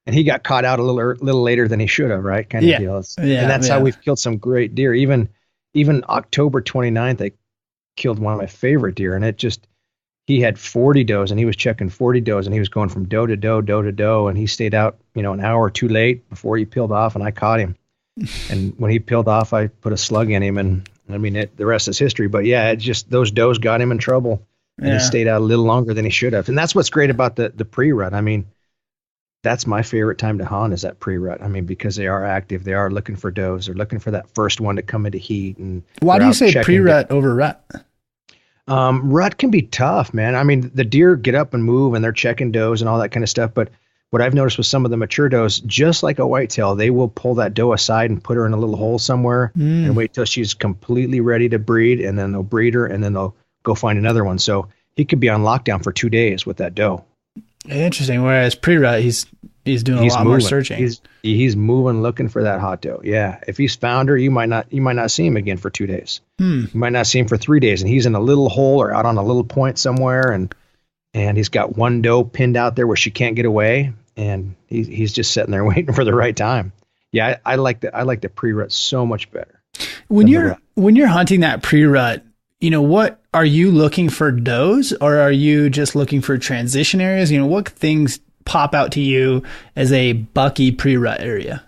Speaker 1: and he got caught out a little later than he should have, right? Kind of deal. And that's how we've killed some great deer. Even October 29th, they killed one of my favorite deer, and he had 40 does, and he was checking 40 does, and he was going from doe to doe, doe to doe, and he stayed out, an hour or two late before he peeled off, and I caught him. And when he peeled off, I put a slug in him, and I mean, the rest is history. But yeah, it just, those does got him in trouble, and he stayed out a little longer than he should have. And that's what's great about the pre-rut. I mean, that's my favorite time to hunt, is that pre-rut. I mean, because they are active, they are looking for does, they're looking for that first one to come into heat. And
Speaker 2: why do you say pre-rut over rut?
Speaker 1: Rut can be tough, man. I mean, the deer get up and move, and they're checking does and all that kind of stuff. But what I've noticed with some of the mature does, just like a whitetail, they will pull that doe aside and put her in a little hole somewhere and wait till she's completely ready to breed, and then they'll breed her, and then they'll go find another one. So he could be on lockdown for 2 days with that doe.
Speaker 2: Interesting. Whereas pre-rut, he's doing a lot more searching.
Speaker 1: He's moving, looking for that hot doe. Yeah. If he's found her, you might not see him again for 2 days. You might not see him for 3 days, and he's in a little hole or out on a little point somewhere, and he's got one doe pinned out there where she can't get away, and he's just sitting there waiting for the right time. Yeah, I like the pre-rut so much better.
Speaker 2: When you're hunting that pre-rut, what are you looking for, does, or are you just looking for transition areas? What things pop out to you as a bucky pre-rut area?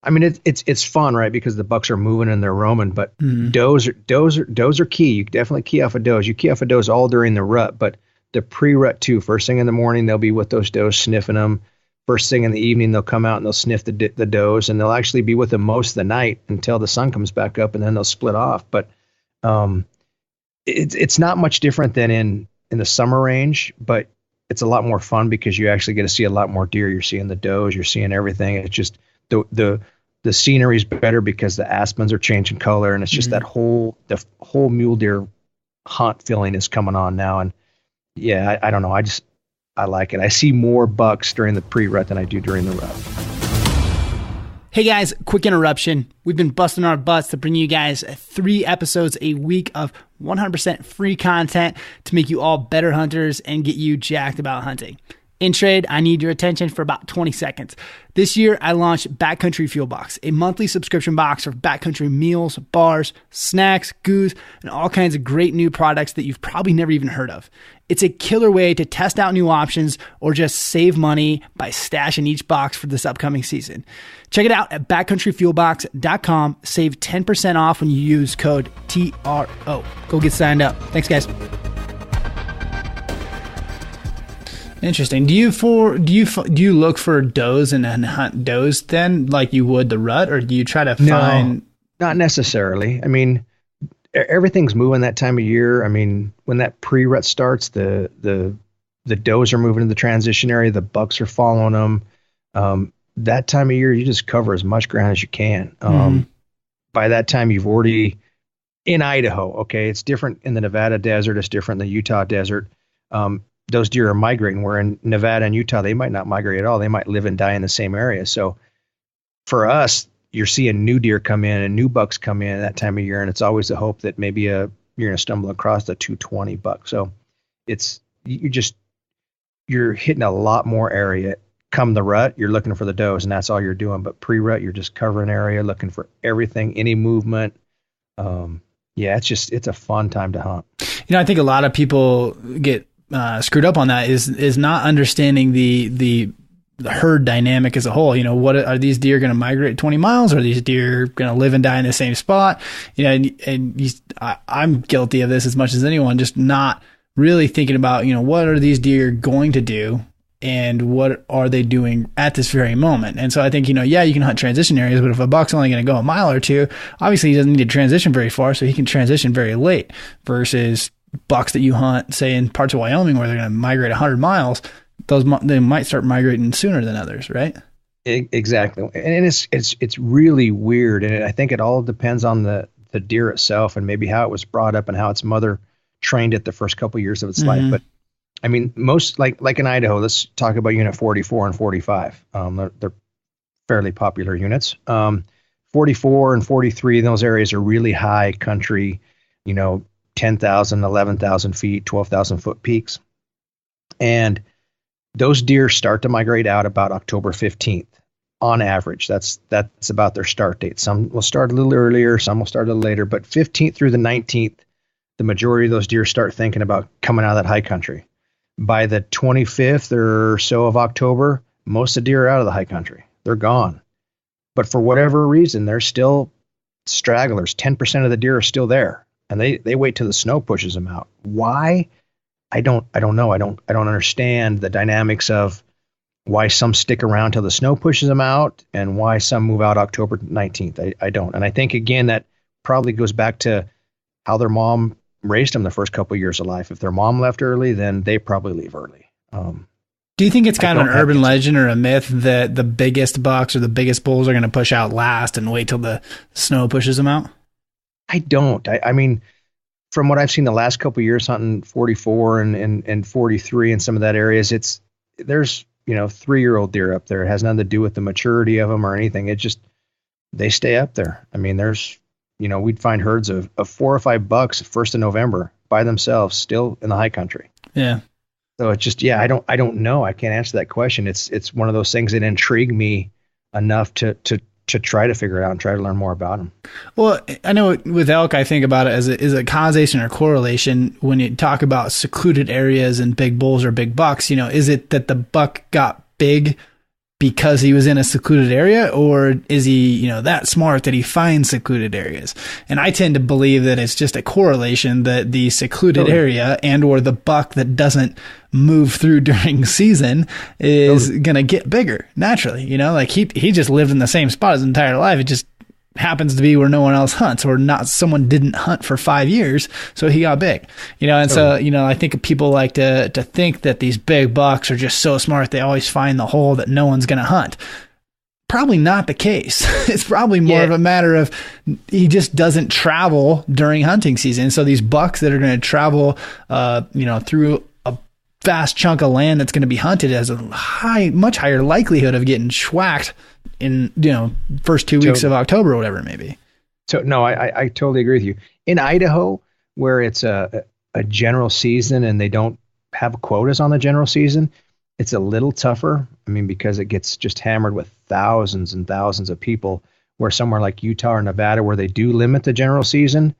Speaker 1: I mean, it's fun, right? Because the bucks are moving and they're roaming, but does are key. You definitely key off a does. You key off a does all during the rut, but the pre-rut too. First thing in the morning, they'll be with those does, sniffing them. First thing in the evening, they'll come out and they'll sniff the does, and they'll actually be with them most of the night until the sun comes back up, and then they'll split off. But it's not much different than in the summer range, but it's a lot more fun because you actually get to see a lot more deer. You're seeing the does, you're seeing everything. It's just the scenery's better because the aspens are changing color, and it's just the whole mule deer hunt feeling is coming on now. And yeah, I don't know. I like it. I see more bucks during the pre-rut than I do during the rut.
Speaker 2: Hey guys, quick interruption. We've been busting our butts to bring you guys 3 episodes a week of 100% free content to make you all better hunters and get you jacked about hunting. In trade, I need your attention for about 20 seconds. This year, I launched Backcountry Fuel Box, a monthly subscription box for backcountry meals, bars, snacks, goos, and all kinds of great new products that you've probably never even heard of. It's a killer way to test out new options or just save money by stashing each box for this upcoming season. Check it out at backcountryfuelbox.com. Save 10% off when you use code TRO. Go get signed up. Thanks, guys. Interesting. Do you look for does and hunt does then, like you would the rut, or do you try to find?
Speaker 1: No, not necessarily. I mean, everything's moving that time of year. I mean, when that pre-rut starts, the does are moving to the transition area. The bucks are following them. That time of year, you just cover as much ground as you can. By that time, you've already in Idaho. Okay, it's different in the Nevada desert. It's different in the Utah desert. Those deer are migrating, where in Nevada and Utah, they might not migrate at all. They might live and die in the same area. So for us, you're seeing new deer come in and new bucks come in at that time of year. And it's always the hope that maybe you're going to stumble across the 220 buck. So you're hitting a lot more area. Come the rut, you're looking for the does, and that's all you're doing. But pre-rut, you're just covering area, looking for everything, any movement. It's a fun time to hunt.
Speaker 2: I think a lot of people get screwed up on that is not understanding the herd dynamic as a whole. What are these deer going to migrate 20 miles? Or are these deer going to live and die in the same spot? I'm guilty of this as much as anyone, just not really thinking about, what are these deer going to do and what are they doing at this very moment? And so I think, you can hunt transition areas, but if a buck's only going to go a mile or two, obviously he doesn't need to transition very far, so he can transition very late versus bucks that you hunt, say in parts of Wyoming where they're going to migrate 100 miles, they might start migrating sooner than others, right?
Speaker 1: Exactly. And it's really weird. And I think it all depends on the deer itself and maybe how it was brought up and how its mother trained it the first couple of years of its life. But I mean, most like in Idaho, let's talk about unit 44 and 45. They're fairly popular units. 44 and 43, those areas are really high country, 10,000, 11,000 feet, 12,000 foot peaks. And those deer start to migrate out about October 15th on average. That's about their start date. Some will start a little earlier, some will start a little later, but 15th through the 19th, the majority of those deer start thinking about coming out of that high country. By the 25th or so of October, most of the deer are out of the high country. They're gone. But for whatever reason, there's still stragglers. 10% of the deer are still there, and they wait till the snow pushes them out. Why? I don't know. I don't understand the dynamics of why some stick around till the snow pushes them out and why some move out October 19th. I don't. And I think, again, that probably goes back to how their mom raised them the first couple of years of life. If their mom left early, then they probably leave early.
Speaker 2: Do you think it's kind of an urban legend or a myth that the biggest bucks or the biggest bulls are going to push out last and wait till the snow pushes them out?
Speaker 1: I don't. I mean, from what I've seen the last couple of years hunting 44 and 43 in some of that areas, there's 3-year-old deer up there. It has nothing to do with the maturity of them or anything. It just, they stay up there. I mean, there's, we'd find herds of 4 or 5 bucks 1st of November by themselves still in the high country.
Speaker 2: Yeah.
Speaker 1: So it's just, I don't know. I can't answer that question. It's one of those things that intrigue me enough to try to figure it out and try to learn more about them.
Speaker 2: Well, I know with elk, I think about it as a causation or correlation. When you talk about secluded areas and big bulls or big bucks, is it that the buck got big because he was in a secluded area, or is he, that smart that he finds secluded areas? And I tend to believe that it's just a correlation that the secluded area and or the buck that doesn't move through during season is going to get bigger naturally. Like he just lived in the same spot his entire life. It just happens to be where no one else hunts, or not, someone didn't hunt for 5 years, so he got big, and so I think people like to think that these big bucks are just so smart they always find the hole that no one's going to hunt. Probably not the case. It's probably more of a matter of he just doesn't travel during hunting season. So these bucks that are going to travel through a vast chunk of land that's going to be hunted has a much higher likelihood of getting schwacked in first 2 weeks of October or whatever it may be.
Speaker 1: So no, I totally agree with you. In Idaho, where it's a general season and they don't have quotas on the general season, it's a little tougher. I mean, because it gets just hammered with thousands and thousands of people. Where somewhere like Utah or Nevada, where they do limit the general season,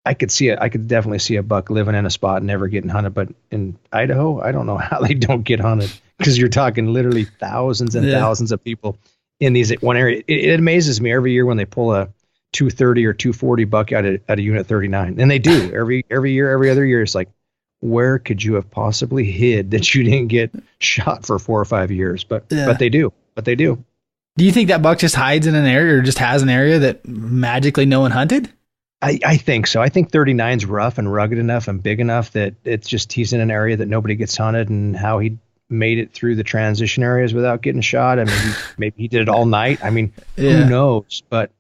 Speaker 1: I could definitely see a buck living in a spot and never getting hunted. But in Idaho, I don't know how they don't get hunted, because you're talking literally thousands and thousands of people in these one area. It amazes me every year when they pull a 230 or 240 buck out of Unit 39, and they do every year, every other year. It's like, where could you have possibly hid that you didn't get shot for 4 or 5 years? But they do.
Speaker 2: Do you think that buck just hides in an area, or just has an area that magically no one hunted?
Speaker 1: I think so. I think 39's rough and rugged enough and big enough that it's just, he's in an area that nobody gets hunted, and how he made it through the transition areas without getting shot. I mean, maybe he did it all night. I mean, who knows? But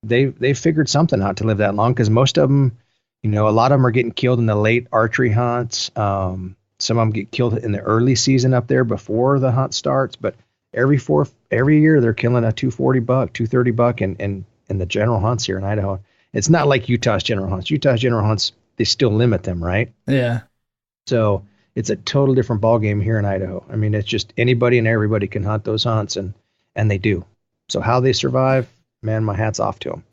Speaker 1: they figured something out to live that long, because most of them, a lot of them are getting killed in the late archery hunts. Some of them get killed in the early season up there before the hunt starts. But every year they're killing a 240 buck, 230 buck in the general hunts here in Idaho. It's not like Utah's general hunts. Utah's general hunts, they still limit them, right?
Speaker 2: Yeah.
Speaker 1: So it's a total different ballgame here in Idaho. I mean, it's just anybody and everybody can hunt those hunts, and they do. So how they survive, man, my hat's off to them.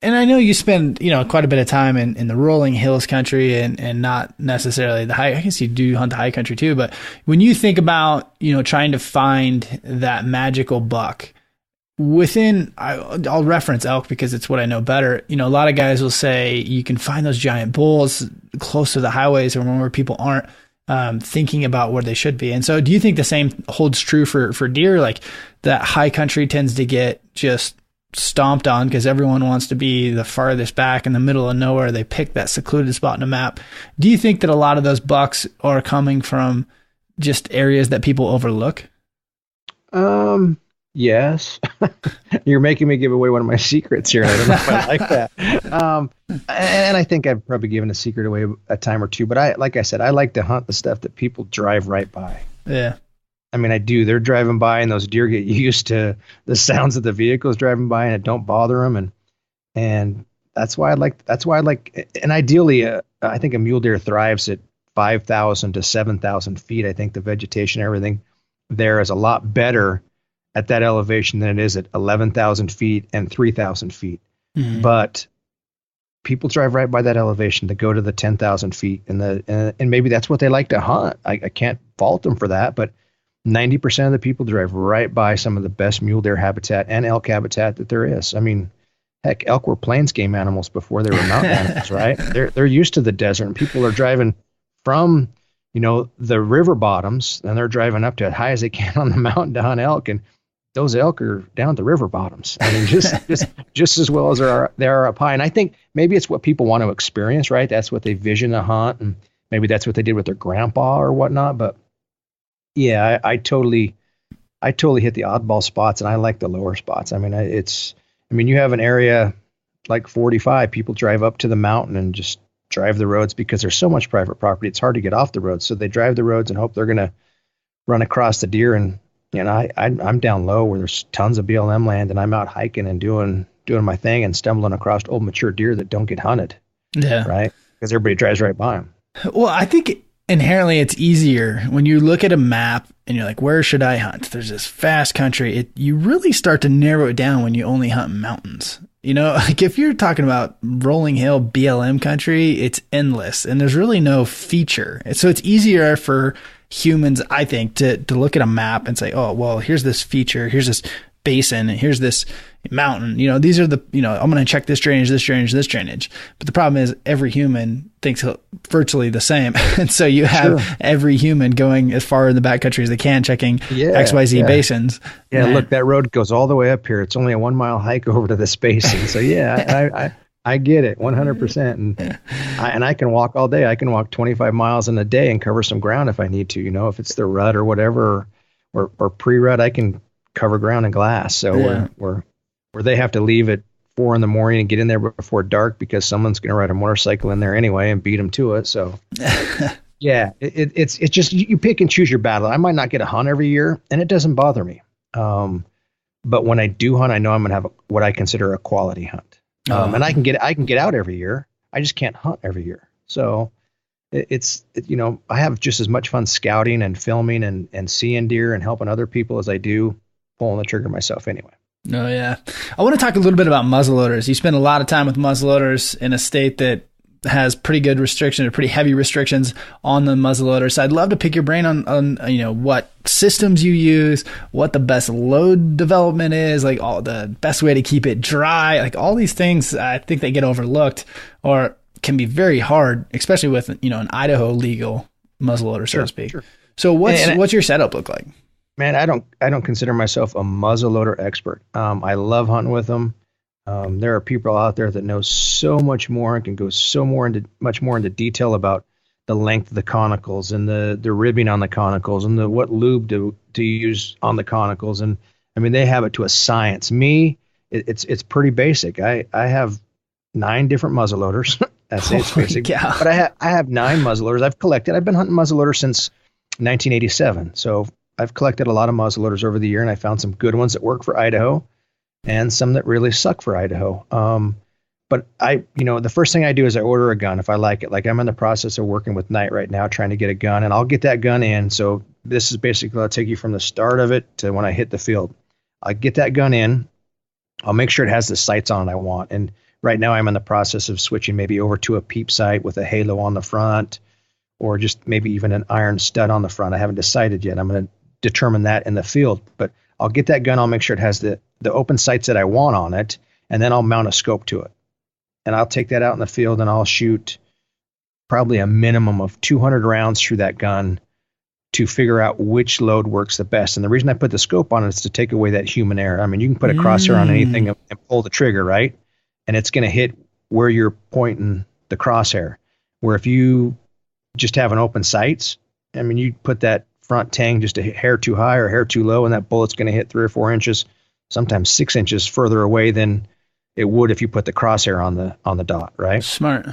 Speaker 2: And I know you spend, quite a bit of time in the rolling hills country and not necessarily the high. I guess you do hunt the high country too. But when you think about, trying to find that magical buck within, I'll reference elk because it's what I know better. A lot of guys will say you can find those giant bulls close to the highways or where people aren't thinking about where they should be. And so do you think the same holds true for deer? Like that high country tends to get just stomped on because everyone wants to be the farthest back in the middle of nowhere. They pick that secluded spot in a map. Do you think that a lot of those bucks are coming from just areas that people overlook?
Speaker 1: Yes. You're making me give away one of my secrets here. I don't know if I like that. And I think I've probably given a secret away a time or two, but like I said, I like to hunt the stuff that people drive right by.
Speaker 2: Yeah.
Speaker 1: I mean, I do. They're driving by, and those deer get used to the sounds of the vehicles driving by, and it don't bother them. And that's why I like, and ideally, I think a mule deer thrives at 5,000 to 7,000 feet. I think the vegetation, everything there is a lot better at that elevation than it is at 11,000 feet and 3,000 feet. Mm-hmm. But people drive right by that elevation to go to the 10,000 feet, and maybe that's what they like to hunt. I can't fault them for that, but 90% of the people drive right by some of the best mule deer habitat and elk habitat that there is. I mean, heck, elk were plains game animals before they were mountain animals, right? They're used to the desert, and people are driving from, the river bottoms, and they're driving up to as high as they can on the mountain to hunt elk, and those elk are down at the river bottoms. I mean, just as well as they are up high. And I think maybe it's what people want to experience, right? That's what they vision a hunt, and maybe that's what they did with their grandpa or whatnot. But yeah, I totally hit the oddball spots, and I like the lower spots. I mean, you have an area like 45, people drive up to the mountain and just drive the roads because there's so much private property. It's hard to get off the roads. So they drive the roads and hope they're going to run across the deer. And, I'm down low where there's tons of BLM land, and I'm out hiking and doing my thing and stumbling across old mature deer that don't get hunted. Yeah. Right. Because everybody drives right by them.
Speaker 2: Well, I think inherently it's easier when you look at a map and you're like, where should I hunt? There's this vast country. You really start to narrow it down when you only hunt mountains. Like if you're talking about rolling hill BLM country, it's endless and there's really no feature. So it's easier for humans, I think, to look at a map and say, oh, well, here's this feature, here's this basin, and here's this mountain. These are the, I'm going to check this drainage, this drainage, this drainage. But the problem is every human thinks virtually the same. And so you have every human going as far in the backcountry as they can, checking XYZ basins.
Speaker 1: Yeah, look, that road goes all the way up here. It's only a 1 mile hike over to this basin. So I get it 100%. And I can walk all day. I can walk 25 miles in a day and cover some ground if I need to, if it's the rut or whatever, or pre-rut, I can cover ground in glass. So where they have to leave at 4 a.m. and get in there before dark because someone's going to ride a motorcycle in there anyway and beat them to it. So it's just, you pick and choose your battle. I might not get a hunt every year, and it doesn't bother me. But when I do hunt, I know I'm going to have what I consider a quality hunt. And I can get out every year. I just can't hunt every year. So I have just as much fun scouting and filming and seeing deer and helping other people as I do pulling the trigger myself anyway.
Speaker 2: Oh yeah. I want to talk a little bit about muzzleloaders. You spend a lot of time with muzzleloaders in a state that has pretty good restrictions or pretty heavy restrictions on the muzzleloader. So I'd love to pick your brain on what systems you use, what the best load development is, like all the best way to keep it dry, like all these things. I think they get overlooked or can be very hard, especially with, an Idaho legal muzzleloader, so to speak. Sure. So what's your setup look like?
Speaker 1: Man, I don't consider myself a muzzleloader expert. I love hunting with them. There are people out there that know so much more and can go much more into detail about the length of the conicals and the ribbing on the conicals and what lube to use on the conicals. And I mean, they have it to a science. Me, it's pretty basic. I have 9 different muzzleloaders. That's it's basic. Yeah. But I have 9 muzzleloaders. I've been hunting muzzleloaders since 1987. So I've collected a lot of muzzleloaders over the year, and I found some good ones that work for Idaho and some that really suck for Idaho. But the first thing I do is I order a gun if I like it. Like I'm in the process of working with Knight right now, trying to get a gun, and I'll get that gun in. So this is basically, I'll take you from the start of it to when I hit the field. I get that gun in. I'll make sure it has the sights on it I want. And right now I'm in the process of switching maybe over to a peep sight with a halo on the front, or just maybe even an iron stud on the front. I haven't decided yet. I'm going to determine that in the field, but I'll get that gun. I'll make sure it has the open sights that I want on it, and then I'll mount a scope to it. And I'll take that out in the field and I'll shoot probably a minimum of 200 rounds through that gun to figure out which load works the best. And the reason I put the scope on it is to take away that human error. I mean, you can put a crosshair on anything and pull the trigger, right? And it's going to hit where you're pointing the crosshair. Where if you just have an open sights, I mean, you put that front tang just a hair too high or a hair too low, and that bullet's going to hit 3 or 4 inches, sometimes 6 inches further away than it would if you put the crosshair on the dot, right?
Speaker 2: Smart.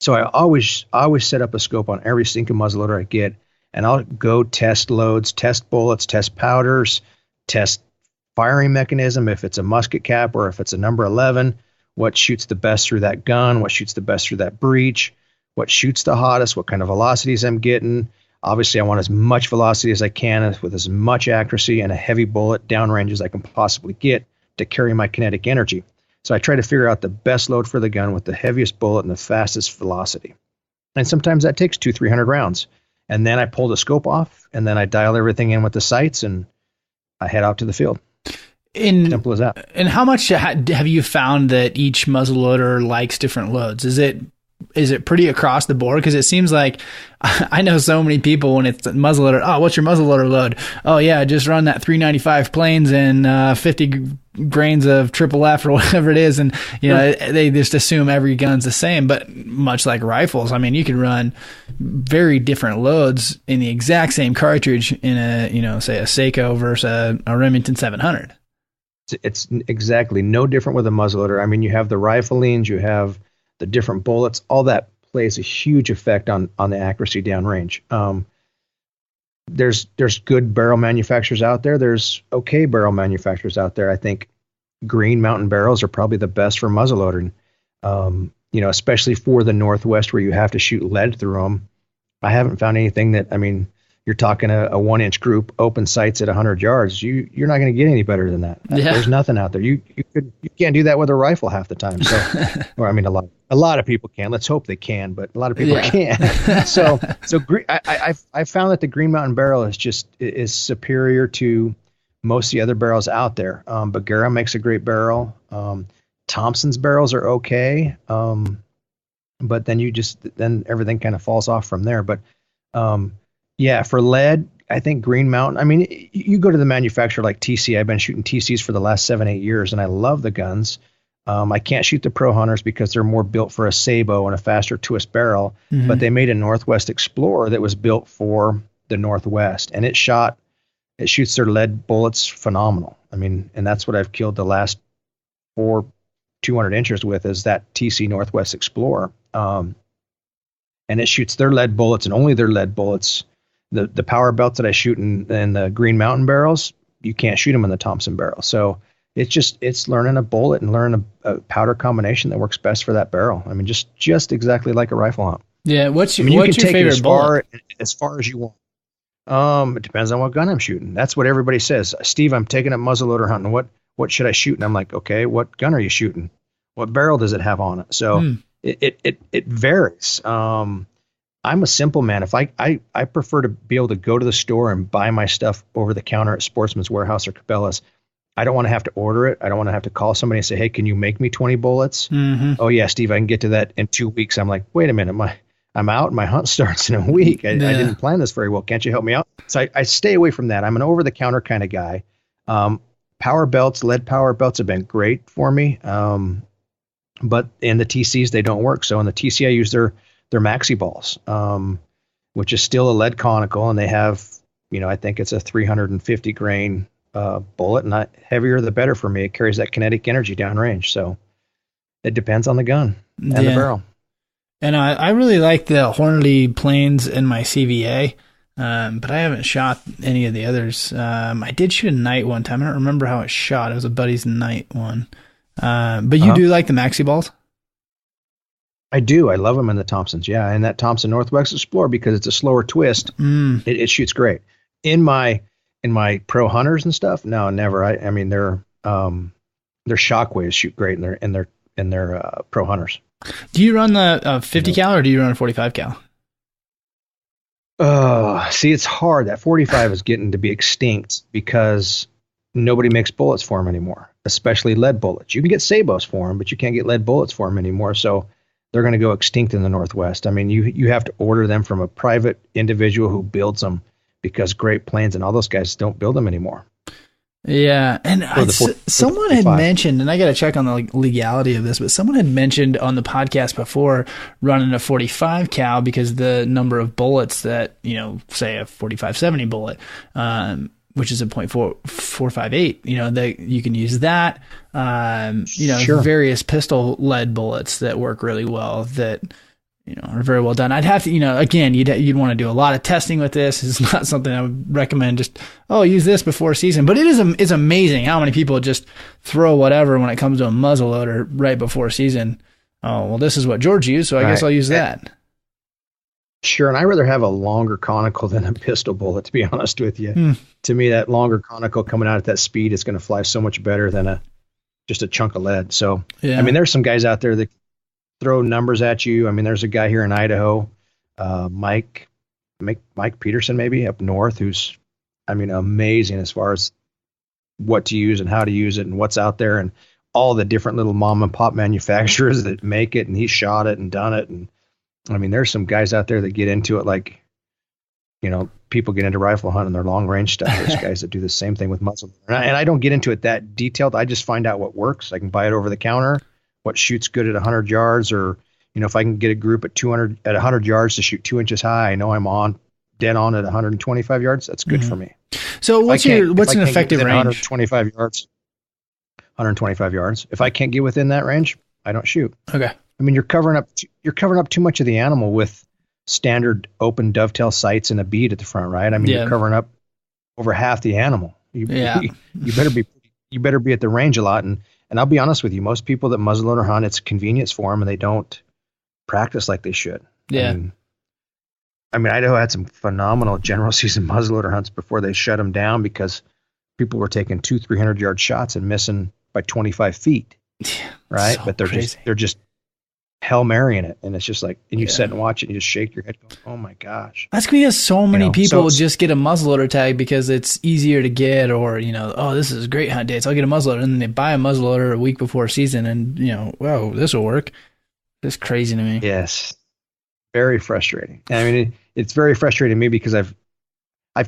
Speaker 1: So I always set up a scope on every single muzzleloader I get, and I'll go test loads, test bullets, test powders, test firing mechanism, if it's a musket cap or if it's a number 11, what shoots the best through that gun, what shoots the best through that breech, what shoots the hottest, what kind of velocities I'm getting. Obviously, I want as much velocity as I can with as much accuracy and a heavy bullet downrange as I can possibly get to carry my kinetic energy. So I try to figure out the best load for the gun with the heaviest bullet and the fastest velocity. And sometimes that takes 200-300 rounds. And then I pull the scope off, and then I dial everything in with the sights, and I head out to the field. Simple as that.
Speaker 2: And how much have you found that each muzzleloader likes different loads? Is it pretty across the board? Because it seems like I know so many people when it's muzzleloader. Oh, what's your muzzleloader load? Oh yeah, just run that 395 planes and 50 grains of triple F or whatever it is, and they just assume every gun's the same. But much like rifles, I mean, you can run very different loads in the exact same cartridge in a say a Seiko versus a Remington 700.
Speaker 1: It's exactly no different with a muzzleloader. I mean, you have the riflings, you have the different bullets, all that plays a huge effect on the accuracy downrange. There's good barrel manufacturers out there. There's okay barrel manufacturers out there. I think Green Mountain barrels are probably the best for muzzleloading. Especially for the Northwest where you have to shoot lead through them. I haven't found anything that, I mean, you're talking a 1-inch group, open sights at 100 yards. You're not going to get any better than that. Yeah. There's nothing out there. You can't do that with a rifle half the time. So, or I mean, a lot of people can. Let's hope they can, but a lot of people can't. So I found that the Green Mountain barrel is superior to most of the other barrels out there. Bagheera makes a great barrel. Thompson's barrels are okay, but then everything kind of falls off from there. But yeah, for lead, I think Green Mountain, I mean, you go to the manufacturer like TC. I've been shooting TCs for the last 7-8 years, and I love the guns. I can't shoot the Pro Hunters because they're more built for a Sabo and a faster twist barrel, but they made a Northwest Explorer that was built for the Northwest, and it shoots their lead bullets phenomenal. I mean, and that's what I've killed the last 4 200 inchers with, is that TC Northwest Explorer. And it shoots their lead bullets and only their lead bullets. The power belts that I shoot in the Green Mountain barrels, you can't shoot them in the Thompson barrel. So it's learning a bullet and learning a powder combination that works best for that barrel. I mean, just exactly like a rifle hunt.
Speaker 2: Yeah. What's your favorite bullet?
Speaker 1: As far as you want. It depends on what gun I'm shooting. That's what everybody says. Steve, I'm taking up muzzleloader hunting. What should I shoot? And I'm like, okay, what gun are you shooting? What barrel does it have on it? So it varies. I'm a simple man. If I prefer to be able to go to the store and buy my stuff over the counter at Sportsman's Warehouse or Cabela's. I don't want to have to order it. I don't want to have to call somebody and say, hey, can you make me 20 bullets? Oh yeah, Steve, I can get to that in 2 weeks. I'm like, wait a minute, I'm out. My hunt starts in a week. I didn't plan this very well. Can't you help me out? So I stay away from that. I'm an over the counter kind of guy. Power belts, lead power belts have been great for me. But in the TCs, they don't work. So in the TC, I use their maxi balls, which is still a lead conical, and they have, I think it's a 350 grain bullet, and heavier the better for me. It carries that kinetic energy downrange. So it depends on the gun and the barrel.
Speaker 2: And I really like the Hornady planes in my CVA, but I haven't shot any of the others. I did shoot a night one time. I don't remember how it shot. It was a buddy's night one. But you do like the maxi balls?
Speaker 1: I do. I love them in the Thompsons. Yeah. And that Thompson Northwest Explorer, because it's a slower twist, it shoots great. In my Pro Hunters and stuff, no, never. I mean, their shockwaves shoot great in their Pro Hunters.
Speaker 2: Do you run the 50 cal or do you run a 45 cal?
Speaker 1: See, it's hard. That 45 is getting to be extinct because nobody makes bullets for them anymore, especially lead bullets. You can get Sabos for them, but you can't get lead bullets for them anymore. So they're going to go extinct in the Northwest. I mean, you have to order them from a private individual who builds them, because Great Plains and all those guys don't build them anymore.
Speaker 2: Yeah. And someone had mentioned, and I got to check on the legality of this, but someone had mentioned on the podcast before running a 45 cal because the number of bullets that, say a 45-70 bullet, which is a .458, that you can use that,
Speaker 1: Sure.
Speaker 2: Various pistol lead bullets that work really well that, are very well done. I'd have to, again, you'd want to do a lot of testing with this. It's not something I would recommend just, use this before season, but it's amazing how many people just throw whatever when it comes to a muzzleloader right before season. Oh, well, this is what George used, so I guess I'll use that.
Speaker 1: Sure, and I'd rather have a longer conical than a pistol bullet, to be honest with you. To me, that longer conical coming out at that speed is going to fly so much better than just a chunk of lead. So,
Speaker 2: Yeah.
Speaker 1: I mean, there's some guys out there that throw numbers at you. I mean, there's a guy here in Idaho, Mike Peterson, maybe up north, who's, I mean, amazing as far as what to use and how to use it and what's out there and all the different little mom and pop manufacturers that make it. And he shot it and done it. And I mean, there's some guys out there that get into it like, people get into rifle hunting, their long range stuff. There's guys that do the same thing with muzzle. And I don't get into it that detailed. I just find out what works. I can buy it over the counter, what shoots good at 100 yards, or, if I can get a group at 100 yards to shoot 2 inches high, I know I'm dead on at 125 yards. That's good for me.
Speaker 2: So what's an effective range?
Speaker 1: 125 yards. 125 yards. If I can't get within that range, I don't shoot.
Speaker 2: Okay.
Speaker 1: I mean, you're covering up too much of the animal with standard open dovetail sights and a bead at the front, right? I mean, you're covering up over half the animal. You better be at the range a lot. And I'll be honest with you, most people that muzzleloader hunt, it's convenience for them and they don't practice like they should.
Speaker 2: Yeah.
Speaker 1: I mean, Idaho had some phenomenal general season muzzleloader hunts before they shut them down because people were taking 200-300 yard shots and missing by 25 feet. Right.
Speaker 2: So
Speaker 1: but they're just Hail Marying it. And it's just like, and you sit and watch it and you just shake your head going, oh my gosh.
Speaker 2: That's because so many people just get a muzzleloader tag because it's easier to get, or, oh, this is a great hunt day, so I'll get a muzzleloader. And then they buy a muzzleloader a week before season and, whoa, this will work. It's crazy to me.
Speaker 1: Yes. Very frustrating. I mean, it's very frustrating to me because I've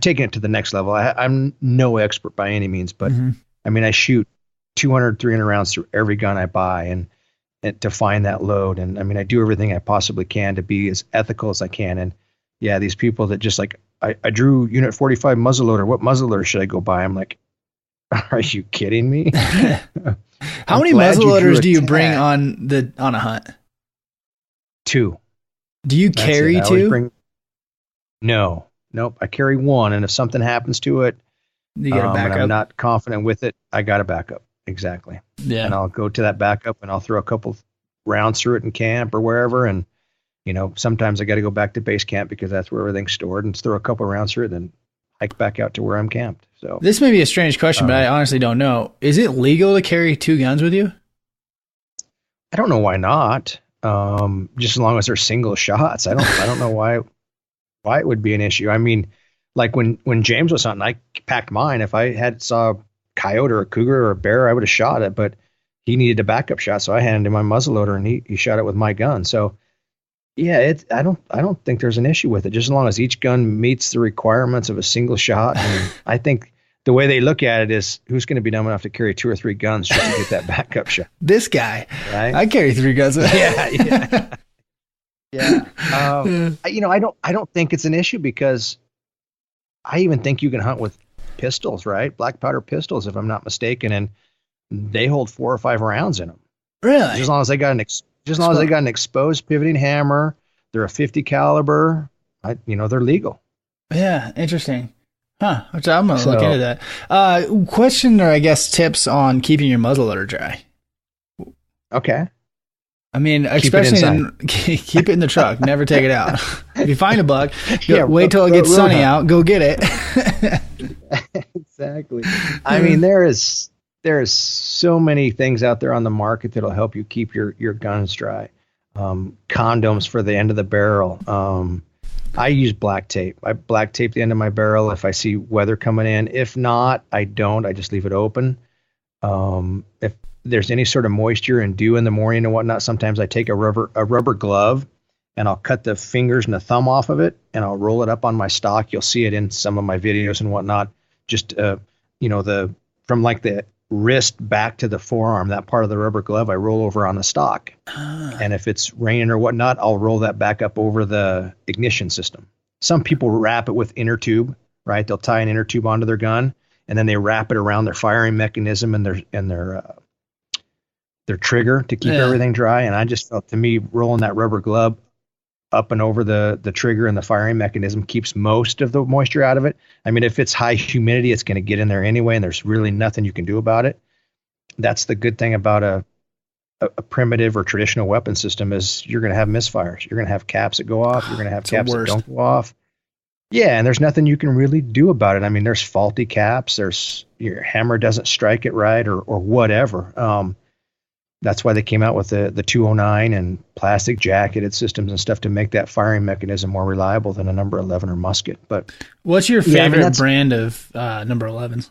Speaker 1: taken it to the next level. I'm no expert by any means, but I mean, I shoot 200, 300 rounds through every gun I buy and to find that load. And I mean, I do everything I possibly can to be as ethical as I can. And yeah, these people that just like, I drew unit 45 muzzleloader. What muzzleloader should I go buy? I'm like, are you kidding me?
Speaker 2: How many muzzleloaders do you bring on a hunt?
Speaker 1: 2.
Speaker 2: Do you carry 2?
Speaker 1: No, nope. I carry 1. And if something happens to it,
Speaker 2: you get a backup.
Speaker 1: And I'm not confident with it, I got a backup. Exactly.
Speaker 2: Yeah.
Speaker 1: And I'll go to that backup and I'll throw a couple rounds through it in camp or wherever. And, sometimes I got to go back to base camp because that's where everything's stored, and throw a couple rounds through it, then hike back out to where I'm camped. So
Speaker 2: this may be a strange question, but I honestly don't know. Is it legal to carry 2 guns with you?
Speaker 1: I don't know why not. Just as long as they're single shots. I don't know why it would be an issue. I mean, like when James was hunting, I packed mine. If I saw a coyote or a cougar or a bear, I would have shot it, but he needed a backup shot. So I handed him my muzzleloader and he shot it with my gun. So yeah, I don't think there's an issue with it, just as long as each gun meets the requirements of a single shot. And I think the way they look at it is, who's going to be dumb enough to carry 2 or 3 guns just to get that backup shot?
Speaker 2: This guy,
Speaker 1: right?
Speaker 2: I carry 3 guns.
Speaker 1: Yeah. I don't think it's an issue because I even think you can hunt with pistols, right? Black powder pistols, if I'm not mistaken, and they hold 4 or 5 rounds in them.
Speaker 2: Really?
Speaker 1: Just as long as they got an exposed pivoting hammer, they're a 50 caliber. They're legal.
Speaker 2: Yeah, interesting. Huh? Which I'm gonna look into that. Question, or I guess tips on keeping your muzzleloader dry.
Speaker 1: Okay.
Speaker 2: I mean, especially keep it in the truck. Never take it out. If you find a buck, wait till it gets sunny out. Go get it.
Speaker 1: Exactly. I mean, there is so many things out there on the market that'll help you keep your guns dry. Condoms for the end of the barrel. I use black tape. I black tape the end of my barrel if I see weather coming in. If not, I don't. I just leave it open. If there's any sort of moisture and dew in the morning and whatnot, sometimes I take a rubber glove and I'll cut the fingers and the thumb off of it and I'll roll it up on my stock. You'll see it in some of my videos and whatnot. Just, from like the wrist back to the forearm, that part of the rubber glove, I roll over on the stock. And if it's raining or whatnot, I'll roll that back up over the ignition system. Some people wrap it with inner tube, right? They'll tie an inner tube onto their gun and then they wrap it around their firing mechanism and their trigger to keep everything dry. And I just felt, to me, rolling that rubber glove up and over the trigger and the firing mechanism keeps most of the moisture out of it. I mean, if it's high humidity, it's going to get in there anyway, and there's really nothing you can do about it. That's the good thing about a primitive or traditional weapon system is you're going to have misfires. You're going to have caps that go off. You're going to have caps that don't go off. Yeah, and there's nothing you can really do about it. I mean, there's faulty caps, there's your hammer doesn't strike it right or whatever. That's why they came out with the 209 and plastic jacketed systems and stuff to make that firing mechanism more reliable than a number 11 or musket. But
Speaker 2: what's your favorite brand of number 11s?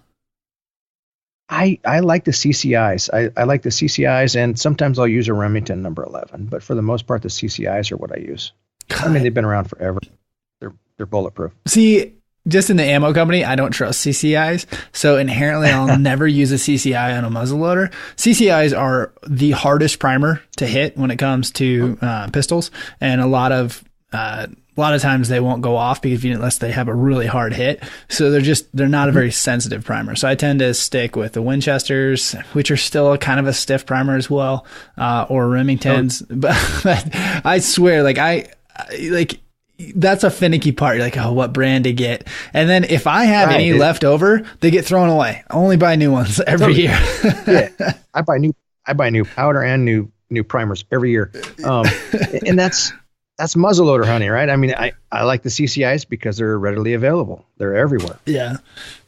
Speaker 1: I like the CCIs. I like the CCIs, and sometimes I'll use a Remington number 11. But for the most part, the CCIs are what I use. I mean, they've been around forever. They're bulletproof.
Speaker 2: See, just in the ammo company, I don't trust CCIs. So inherently, I'll never use a CCI on a muzzleloader. CCIs are the hardest primer to hit when it comes to pistols, and a lot of times they won't go off unless they have a really hard hit. So they're not a very sensitive primer. So I tend to stick with the Winchesters, which are still kind of a stiff primer as well, or Remingtons. But I swear, that's a finicky part. You're like, oh, what brand to get? And then if I have any left over, they get thrown away. I only buy new ones every year.
Speaker 1: Yeah, I buy new powder and new primers every year. And that's muzzleloader hunting, right? I mean, I like the CCIs because they're readily available. They're everywhere.
Speaker 2: Yeah,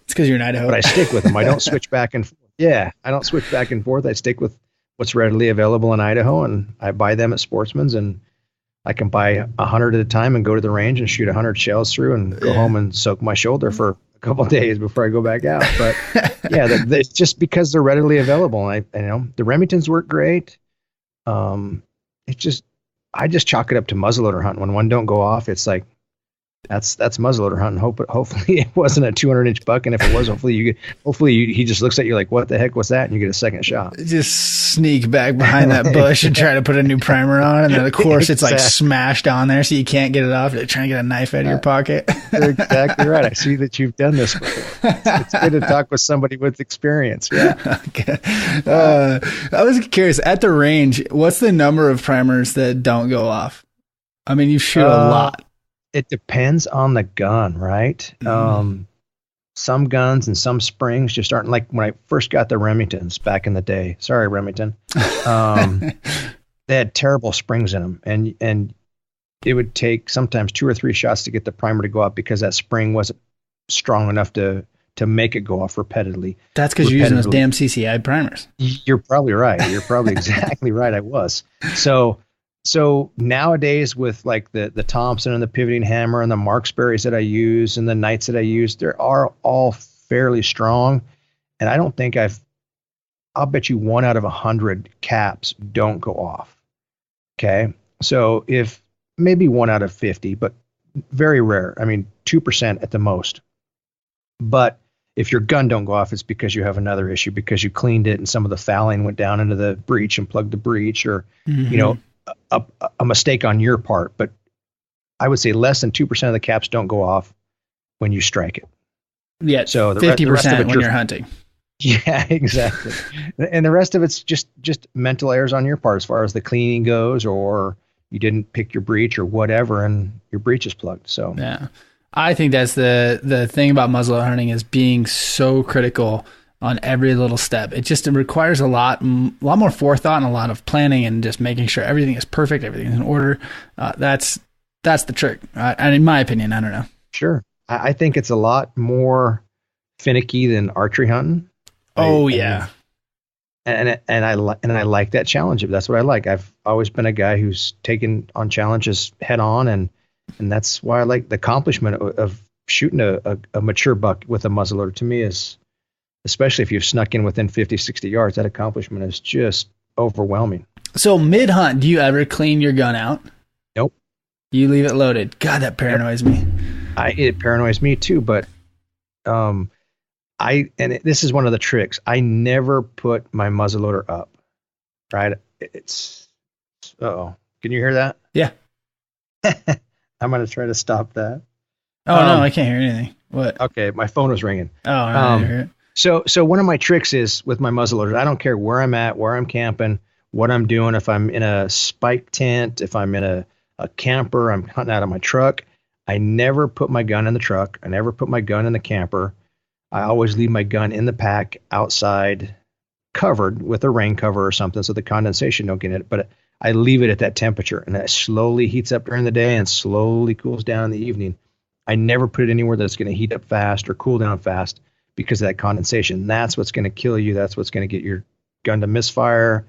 Speaker 2: it's because you're in Idaho.
Speaker 1: But I stick with them. I don't switch back and forth. Yeah, I don't switch back and forth. I stick with what's readily available in Idaho, and I buy them at Sportsman's, and I can buy 100 at a time and go to the range and shoot 100 shells through and go home and soak my shoulder for a couple of days before I go back out. But yeah, it's just because they're readily available. And the Remingtons work great. I just chalk it up to muzzleloader hunting. When one don't go off, it's like, that's muzzleloader hunting. Hopefully it wasn't a 200-inch buck, and if it was, hopefully he just looks at you like, what the heck was that? And you get a second shot.
Speaker 2: Just sneak back behind that bush and try to put a new primer on, and then of course it's like smashed on there, so you can't get it off. You're trying to get a knife out of your pocket.
Speaker 1: You're exactly right. I see that you've done this before. It's good to talk with somebody with experience. Yeah.
Speaker 2: Okay. I was curious, at the range, what's the number of primers that don't go off? I mean, you shoot a lot.
Speaker 1: It depends on the gun, right? Some guns and some springs just aren't, like when I first got the Remingtons back in the day. Sorry, Remington. They had terrible springs in them, and it would take sometimes 2 or 3 shots to get the primer to go off because that spring wasn't strong enough to make it go off repeatedly.
Speaker 2: That's because you're using those damn CCI primers.
Speaker 1: You're probably right. You're probably exactly right. I was. So nowadays with like the Thompson and the pivoting hammer and the Marksberries that I use and the Knights that I use, they are all fairly strong. And I don't think I'll bet you 1 out of 100 caps don't go off. Okay. So if maybe 1 out of 50, but very rare. I mean, 2% at the most. But if your gun don't go off, it's because you have another issue, because you cleaned it and some of the fouling went down into the breech and plugged the breech, or, a mistake on your part. But I would say less than 2% of the caps don't go off when you strike it.
Speaker 2: Yeah. So 50% when you're hunting.
Speaker 1: Yeah, exactly. And the rest of it's just mental errors on your part as far as the cleaning goes, or you didn't pick your breech or whatever, and your breech is plugged. So
Speaker 2: yeah, I think that's the thing about muzzleloader hunting, is being so critical on every little step. It requires a lot more forethought and a lot of planning, and just making sure everything is perfect, everything is in order. That's the trick. And in my opinion, I don't know.
Speaker 1: Sure. I think it's a lot more finicky than archery hunting.
Speaker 2: Oh yeah.
Speaker 1: And I like that challenge. That's what I like. I've always been a guy who's taken on challenges head on, and that's why I like the accomplishment of shooting a mature buck with a muzzleloader. To me, is, especially if you've snuck in within 50, 60 yards, that accomplishment is just overwhelming.
Speaker 2: So mid-hunt, do you ever clean your gun out?
Speaker 1: Nope.
Speaker 2: You leave it loaded. God, that paranoids me.
Speaker 1: It paranoids me too, but this is one of the tricks. I never put my muzzleloader up, right? Can you hear that?
Speaker 2: Yeah.
Speaker 1: I'm going to try to stop that.
Speaker 2: Oh, no, I can't hear anything. What?
Speaker 1: Okay, my phone was ringing.
Speaker 2: Oh, I didn't hear it.
Speaker 1: So one of my tricks is with my muzzleloader, I don't care where I'm at, where I'm camping, what I'm doing. If I'm in a spike tent, if I'm in a camper, I'm hunting out of my truck, I never put my gun in the truck. I never put my gun in the camper. I always leave my gun in the pack outside, covered with a rain cover or something, so the condensation don't get in it. But I leave it at that temperature, and it slowly heats up during the day and slowly cools down in the evening. I never put it anywhere that's going to heat up fast or cool down fast because of that condensation. That's what's going to kill you. That's what's going to get your gun to misfire.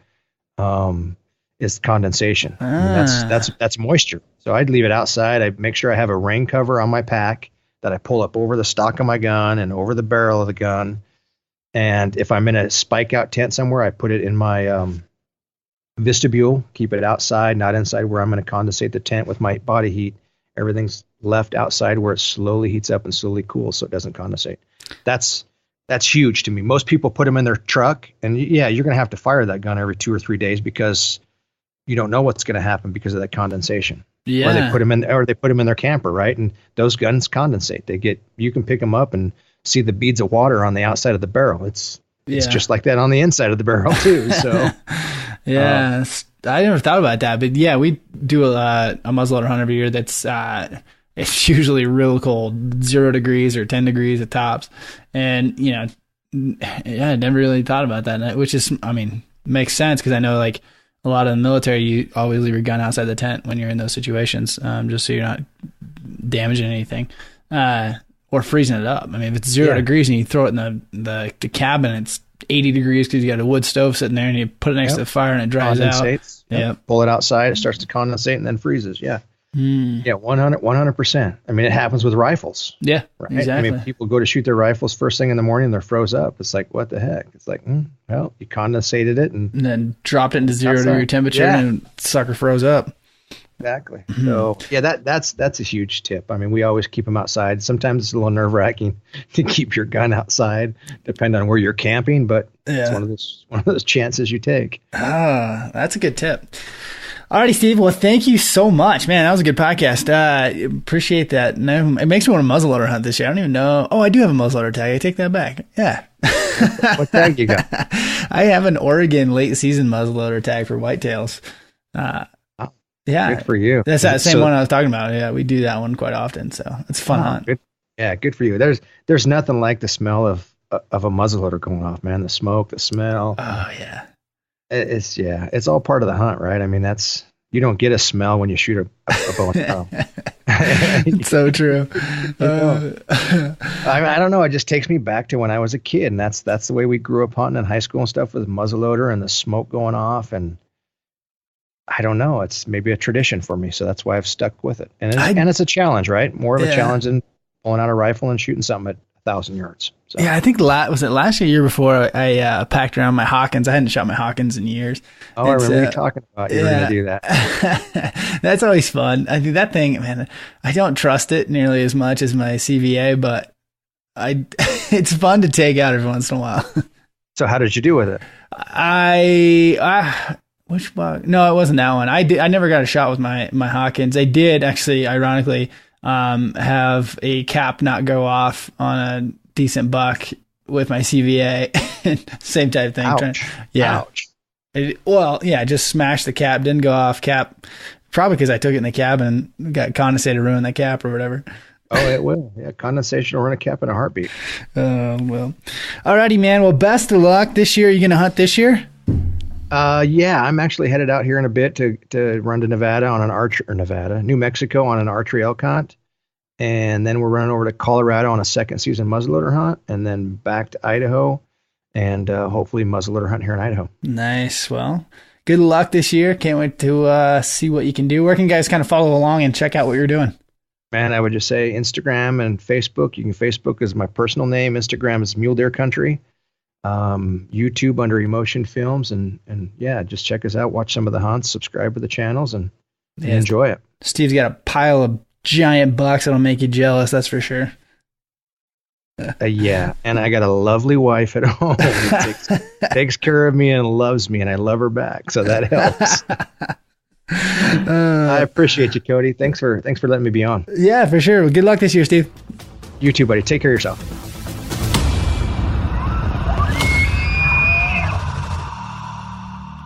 Speaker 1: Is condensation. I mean, that's moisture. So I'd leave it outside. I make sure I have a rain cover on my pack that I pull up over the stock of my gun and over the barrel of the gun. And if I'm in a spike out tent somewhere, I put it in my vestibule, keep it outside, not inside where I'm going to condensate the tent with my body heat. Everything's left outside where it slowly heats up and slowly cools so it doesn't condensate. That's huge to me. Most people put them in their truck, and yeah, you're going to have to fire that gun every 2 or 3 days because you don't know what's going to happen because of that condensation.
Speaker 2: Yeah.
Speaker 1: Or they put them in their camper, right? And those guns condensate. You can pick them up and see the beads of water on the outside of the barrel. It's just like that on the inside of the barrel too. So
Speaker 2: yeah, I never thought about that, but yeah, we do a muzzleloader hunt every year. That's it's usually real cold, 0 degrees or 10 degrees at tops, and I never really thought about that, which is, I mean, makes sense because I know like a lot of the military, you always leave your gun outside the tent when you're in those situations, just so you're not damaging anything or freezing it up. I mean, if it's 0 degrees and you throw it in the cabin, it's 80 degrees because you got a wood stove sitting there and you put it next to the fire and it dries out.
Speaker 1: Yeah. Pull it outside, it starts to condensate and then freezes. Yeah. Yeah, 100%. I mean, it happens with rifles.
Speaker 2: Yeah,
Speaker 1: right?
Speaker 2: exactly.
Speaker 1: I mean, people go to shoot their rifles first thing in the morning, they're froze up. It's like, what the heck? It's like, well, you condensated it and
Speaker 2: then dropped it into 0 degree temperature and sucker froze up.
Speaker 1: Exactly. So yeah, that's a huge tip. I mean, we always keep them outside. Sometimes it's a little nerve wracking to keep your gun outside, depending on where you're camping, but it's one of those chances you take.
Speaker 2: That's a good tip. Alrighty, Steve. Well, thank you so much, man. That was a good podcast. Appreciate that. No, it makes me want to muzzleloader hunt this year. I don't even know. Oh, I do have a muzzleloader tag. I take that back. Yeah.
Speaker 1: What tag you got?
Speaker 2: I have an Oregon late season muzzleloader tag for whitetails. Yeah.
Speaker 1: Good for you.
Speaker 2: That's that same one I was talking about. Yeah, we do that one quite often. So it's a fun hunt.
Speaker 1: Good. Yeah, good for you. There's nothing like the smell of a muzzleloader going off, man. The smoke, the smell.
Speaker 2: Oh yeah.
Speaker 1: It's all part of the hunt, right? I mean, you don't get a smell when you shoot a bow and arrow.
Speaker 2: It's so true.
Speaker 1: I don't know. It just takes me back to when I was a kid, and that's the way we grew up hunting in high school and stuff, with muzzleloader and the smoke going off. And I don't know. It's maybe a tradition for me, so that's why I've stuck with it. And it's a challenge, right? More of a challenge than pulling out a rifle and shooting something at 1,000 yards. So.
Speaker 2: Yeah, I think was it last year before I packed around my Hawkins. I hadn't shot my Hawkins in years.
Speaker 1: Oh, I remember you talking about you were going to do that.
Speaker 2: That's always fun. I think that thing, man, I don't trust it nearly as much as my CVA, but it's fun to take out every once in a while.
Speaker 1: So how did you do with it?
Speaker 2: Which bug? No, it wasn't that one. I never got a shot with my Hawkins. I did actually, ironically, have a cap not go off on a decent buck with my CVA. Same type of thing.
Speaker 1: Ouch.
Speaker 2: Ouch. Just smashed the cap, didn't go off. Cap, probably because I took it in the cabin and got condensated, ruined the cap or whatever.
Speaker 1: Oh, it will. Yeah, condensation will run a cap in a heartbeat.
Speaker 2: Well. Alrighty, man. Well, best of luck this year. Are you going to hunt this year?
Speaker 1: Yeah, I'm actually headed out here in a bit to run to New Mexico on an archery elk hunt. And then we're running over to Colorado on a second season muzzleloader hunt, and then back to Idaho and hopefully muzzleloader hunt here in Idaho. Nice. Well, good luck this year. Can't wait to see what you can do. Where can guys kind of follow along and check out what you're doing? Man, I would just say Instagram and Facebook. You can Facebook is my personal name. Instagram is Mule Deer Country. YouTube under Emotion Films, and yeah, just check us out. Watch some of the hunts. Subscribe to the channels and enjoy it. Steve's got a pile of giant bucks that'll make you jealous. That's for sure. Yeah, and I got a lovely wife at home who takes care of me and loves me, and I love her back, so that helps. I appreciate you, Cody. Thanks for letting me be on. Yeah, for sure. Well, good luck this year, Steve. You too, buddy. Take care of yourself.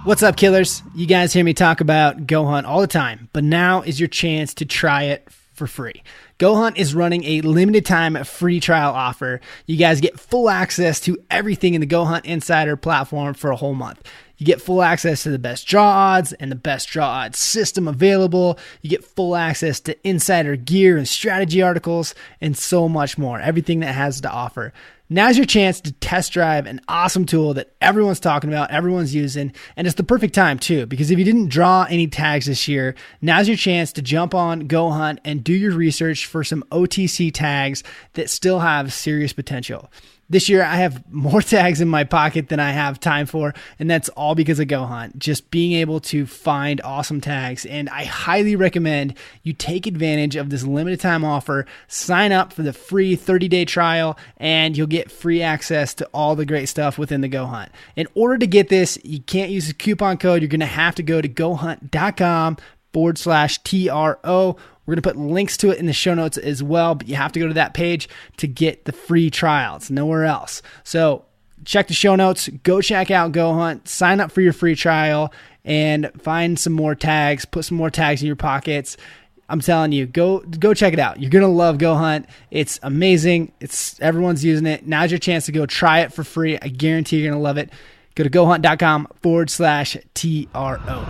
Speaker 1: What's up, killers? You guys hear me talk about Go Hunt all the time, but now is your chance to try it for free.
Speaker 2: Go Hunt is running a limited time free trial offer. You guys get full access to everything in the Go Hunt Insider platform for a whole month. You get full access to the best draw odds and the best draw odds system available. You get full access to insider gear and strategy articles and so much more. Everything that has to offer. Now's your chance to test drive an awesome tool that everyone's talking about, everyone's using, and it's the perfect time too, because if you didn't draw any tags this year, now's your chance to jump on Go Hunt and do your research for some OTC tags that still have serious potential. This year, I have more tags in my pocket than I have time for, and that's all because of Go Hunt. Just being able to find awesome tags, and I highly recommend you take advantage of this limited time offer. Sign up for the free 30-day trial, and you'll get free access to all the great stuff within the Go Hunt. In order to get this, you can't use a coupon code. You're going to have to go to gohunt.com/TRO. We're going to put links to it in the show notes as well, but you have to go to that page to get the free trial. It's nowhere else. So check the show notes, go check out Go Hunt, sign up for your free trial, and find some more tags, put some more tags in your pockets. I'm telling you, go check it out. You're going to love Go Hunt. It's amazing. Everyone's using it. Now's your chance to go try it for free. I guarantee you're going to love it. Go to gohunt.com/TRO.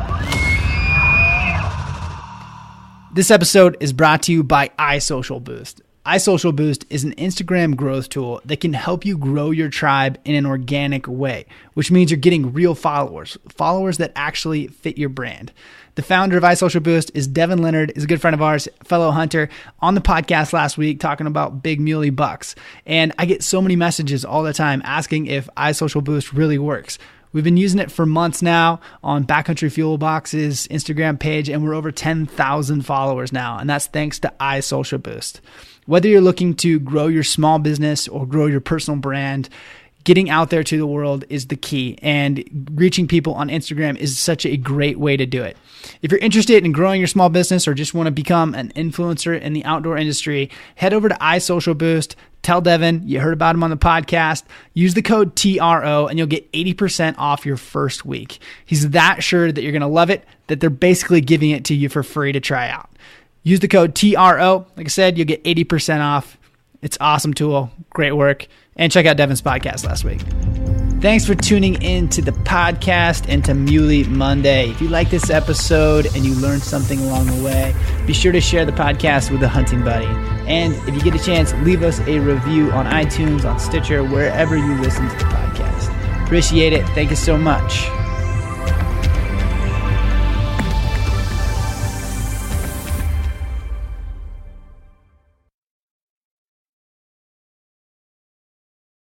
Speaker 2: This episode is brought to you by iSocial Boost. iSocial Boost is an Instagram growth tool that can help you grow your tribe in an organic way, which means you're getting real followers that actually fit your brand. The founder of iSocial Boost is Devin Leonard, is a good friend of ours, fellow hunter, on the podcast last week talking about big muley bucks. And I get so many messages all the time asking if iSocial Boost really works. We've been using it for months now on Backcountry Fuel Box's Instagram page, and we're over 10,000 followers now, and that's thanks to iSocial Boost. Whether you're looking to grow your small business or grow your personal brand, getting out there to the world is the key, and reaching people on Instagram is such a great way to do it. If you're interested in growing your small business or just want to become an influencer in the outdoor industry, head over to iSocial Boost. Tell Devin you heard about him on the podcast. Use the code TRO and you'll get 80% off your first week. He's that sure that you're going to love it, that they're basically giving it to you for free to try out. Use the code TRO. Like I said, you'll get 80% off. It's an awesome tool. Great work. And check out Devin's podcast last week. Thanks for tuning in to the podcast and to Muley Monday. If you like this episode and you learned something along the way, be sure to share the podcast with a hunting buddy. And if you get a chance, leave us a review on iTunes, on Stitcher, wherever you listen to the podcast. Appreciate it. Thank you so much.